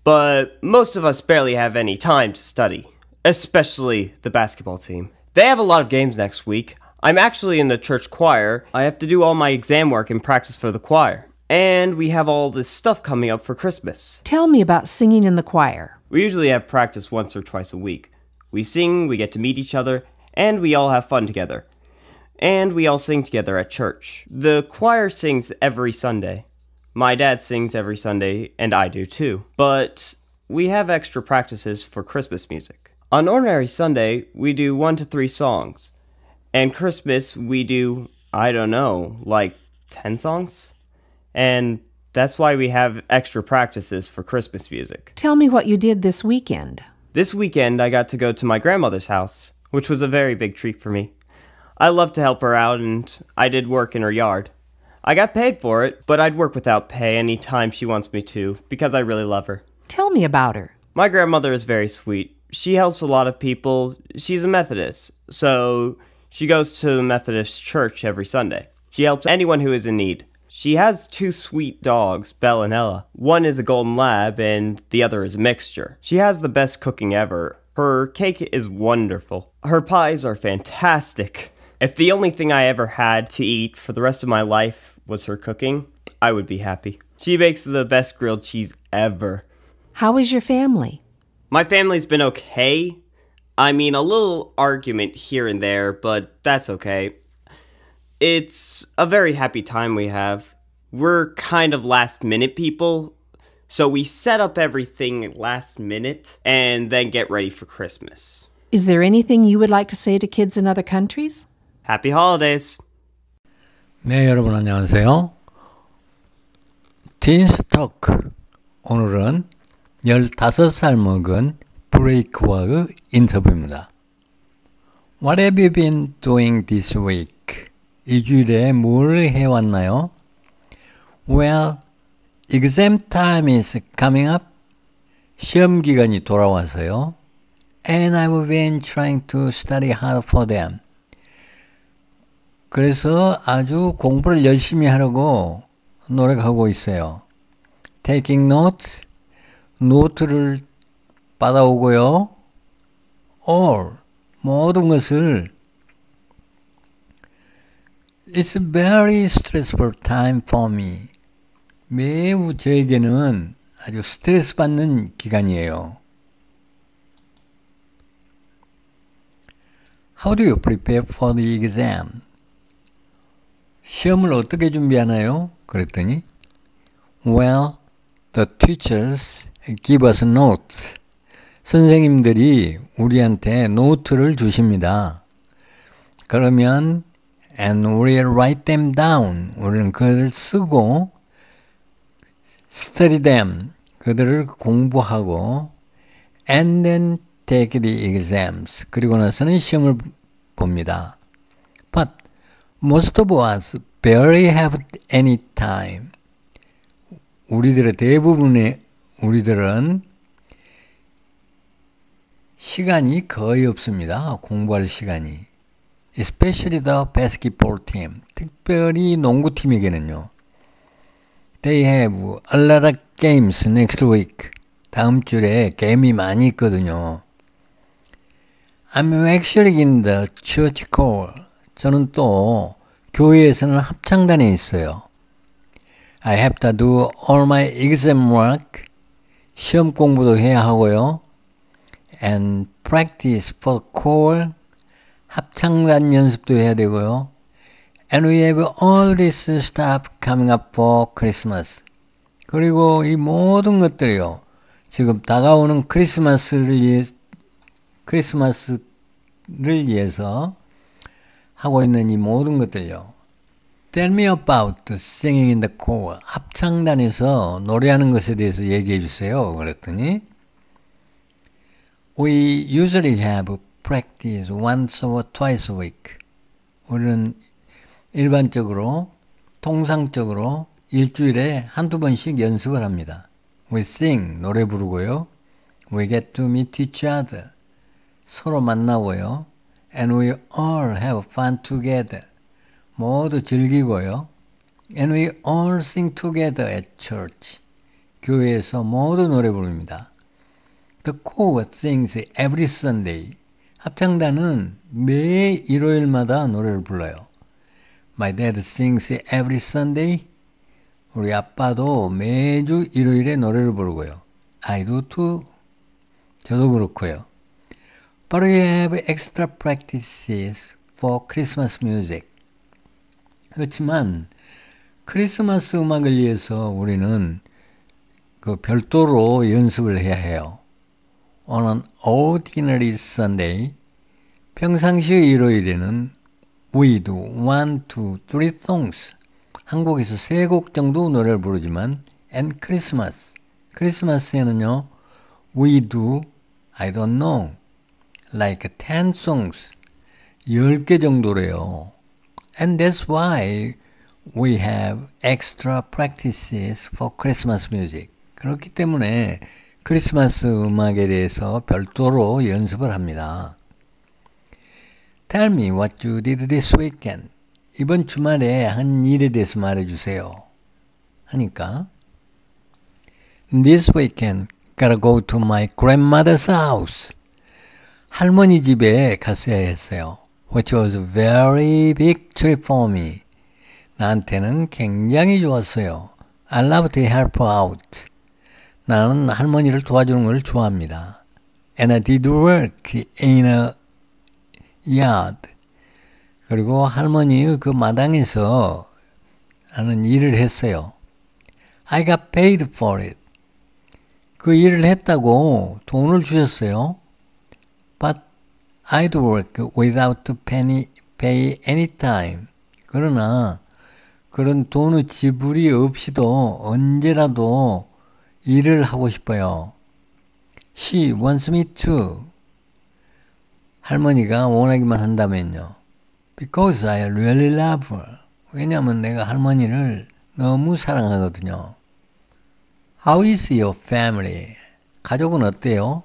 But most of us barely have any time to study, especially the basketball team. They have a lot of games next week. I'm actually in the church choir. I have to do all my exam work and practice for the choir. And we have all this stuff coming up for Christmas. Tell me about singing in the choir. We usually have practice once or twice a week. We sing, we get to meet each other, and we all have fun together. And we all sing together at church. The choir sings every Sunday. My dad sings every Sunday, and I do too. But we have extra practices for Christmas music. On ordinary Sunday, we do 1 to 3 songs. And Christmas, we do, I don't know, like 10 songs? And that's why we have extra practices for Christmas music. Tell me what you did this weekend. This weekend, I got to go to my grandmother's house, which was a very big treat for me. I love to help her out, and I did work in her yard. I got paid for it, but I'd work without pay any time she wants me to, because I really love her. Tell me about her. My grandmother is very sweet. She helps a lot of people. She's a Methodist, so she goes to the Methodist church every Sunday. She helps anyone who is in need. She has 2 sweet dogs, Belle and Ella. One is a golden lab, and the other is a mixture. She has the best cooking ever. Her cake is wonderful. Her pies are fantastic. If the only thing I ever had to eat for the rest of my life was her cooking, I would be happy. She makes the best grilled cheese ever. How is your family? My family's been okay. I mean, a little argument here and there, but that's okay. It's a very happy time we have. We're kind of last-minute people, so we set up everything last minute and then get ready for Christmas. Is there anything you would like to say to kids in other countries? Happy holidays. 네, 여러분 안녕하세요. Teens Talk. 오늘은 15살 먹은 브레이크와의 인터뷰입니다. What have you been doing this week? 이 주일에 뭘 해왔나요? Well, exam time is coming up. 시험 기간이 돌아와서요. And I've been trying to study hard for them. 그래서 아주 공부를 열심히 하려고 노력하고 있어요. Taking notes, 노트를 받아오고요. All, 모든 것을 It's a very stressful time for me. 매우 저에게는 아주 스트레스 받는 기간이에요. How do you prepare for the exam? 시험을 어떻게 준비하나요? 그랬더니 Well, The teachers give us notes. 선생님들이 우리한테 노트를 주십니다. 그러면 and we'll write them down. 우리는 그들을 쓰고 study them. 그들을 공부하고 and then take the exams. 그리고 나서는 시험을 봅니다. But most of us barely have any time. 대부분의 우리들은 시간이 거의 없습니다. 공부할 시간이. Especially the basketball team. 특별히 농구팀에게는요. They have a lot of games next week. 다음 주에 게임이 많이 있거든요. I'm actually in the church choir. 저는 또 교회에서는 합창단에 있어요. I have to do all my exam work. 시험 공부도 해야 하고요. And practice for choir. 합창단 연습도 해야 되고요. And we have all this stuff coming up for Christmas. 그리고 이 모든 것들이요. 지금 다가오는 크리스마스를 위해서 하고 있는 이 모든 것들요. Tell me about singing in the choir. 합창단에서 노래하는 것에 대해서 얘기해 주세요. 그랬더니 We usually have practice once or twice a week. 우리는 일반적으로, 통상적으로 일주일에 한두 번씩 연습을 합니다. We sing, 노래 부르고요. We get to meet each other. 서로 만나고요. And we all have fun together. 모두 즐기고요. And we all sing together at church. 교회에서 모두 노래 부릅니다. The choir sings every Sunday. 합창단은 매 일요일마다 노래를 불러요. My dad sings every Sunday. 우리 아빠도 매주 일요일에 노래를 부르고요. I do too. 저도 그렇고요. But we have extra practices for Christmas music. 그렇지만 크리스마스 음악을 위해서 우리는 별도로 연습을 해야 해요. On an ordinary Sunday, 평상시 일요일에는 we do 1, 2, 3 songs. 한국에서 3곡 정도 노래를 부르지만 and Christmas. 크리스마스에는요, we do, I don't know, like 10 songs. 10개 정도래요. And that's why we have extra practices for Christmas music. 그렇기 때문에 크리스마스 음악에 대해서 별도로 연습을 합니다. Tell me what you did this weekend. 이번 주말에 한 일에 대해서 말해주세요. 하니까 This weekend, gotta go to my grandmother's house. 할머니 집에 갔어야 했어요. Which was a very big trip for me. 나한테는 굉장히 좋았어요. I love to help her out. 나는 할머니를 도와주는 걸 좋아합니다. And I did work in a yard. 그리고 할머니의 그 마당에서 하는 일을 했어요. I got paid for it. 그 일을 했다고 돈을 주셨어요. But I'd work without to pay any time. 그러나 그런 돈의 지불이 없이도 언제라도 일을 하고 싶어요. She wants me to. 할머니가 원하기만 한다면요. Because I really love her. 왜냐하면 내가 할머니를 너무 사랑하거든요. How is your family? 가족은 어때요?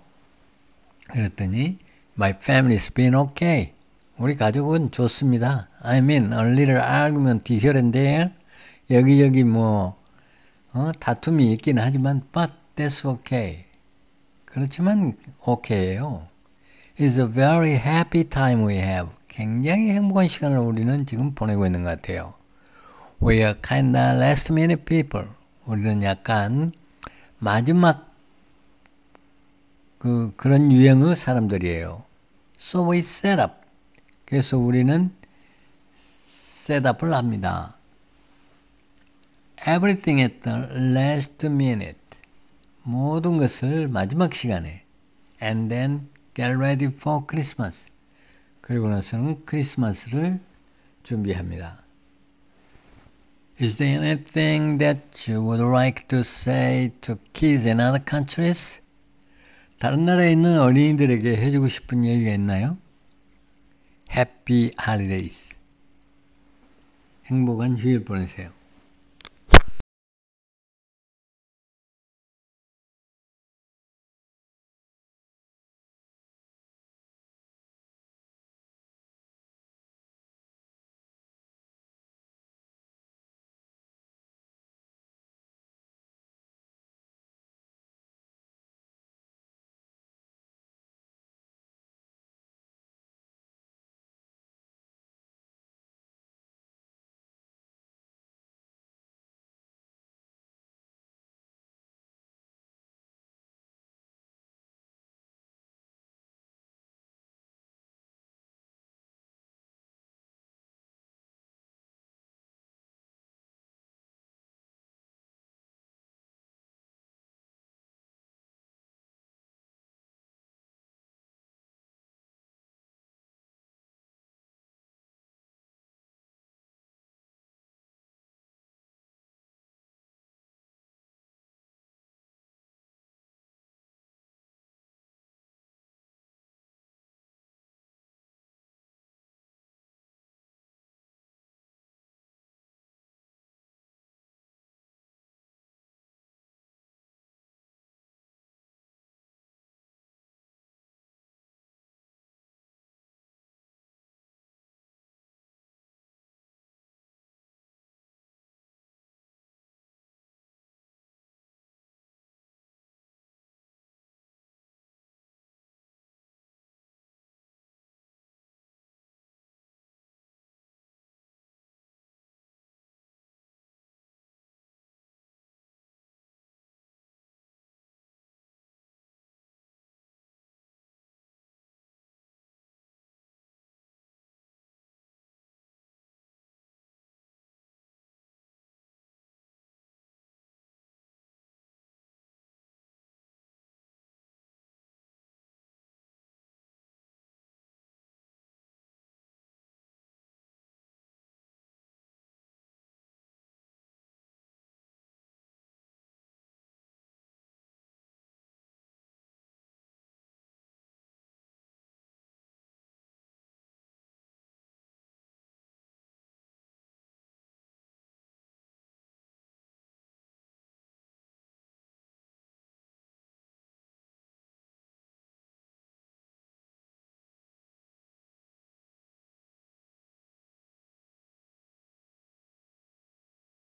그랬더니 My family's been okay. 우리 가족은 좋습니다. I mean, a little argument here and there. 여기저기 다툼이 있긴 하지만 but that's okay. 그렇지만 okay예요. It's a very happy time we have. 굉장히 행복한 시간을 우리는 지금 보내고 있는 것 같아요. We are kinda last minute people. 우리는 약간 마지막 그런 유형의 사람들이에요. So we set up. 그래서 우리는 셋업을 합니다. Everything at the last minute. 모든 것을 마지막 시간에 and then get ready for Christmas. 그리고 나서는 크리스마스를 준비합니다. Is there anything that you would like to say to kids in other countries? 다른 나라에 있는 어린이들에게 해주고 싶은 얘기가 있나요? Happy Holidays. 행복한 휴일 보내세요.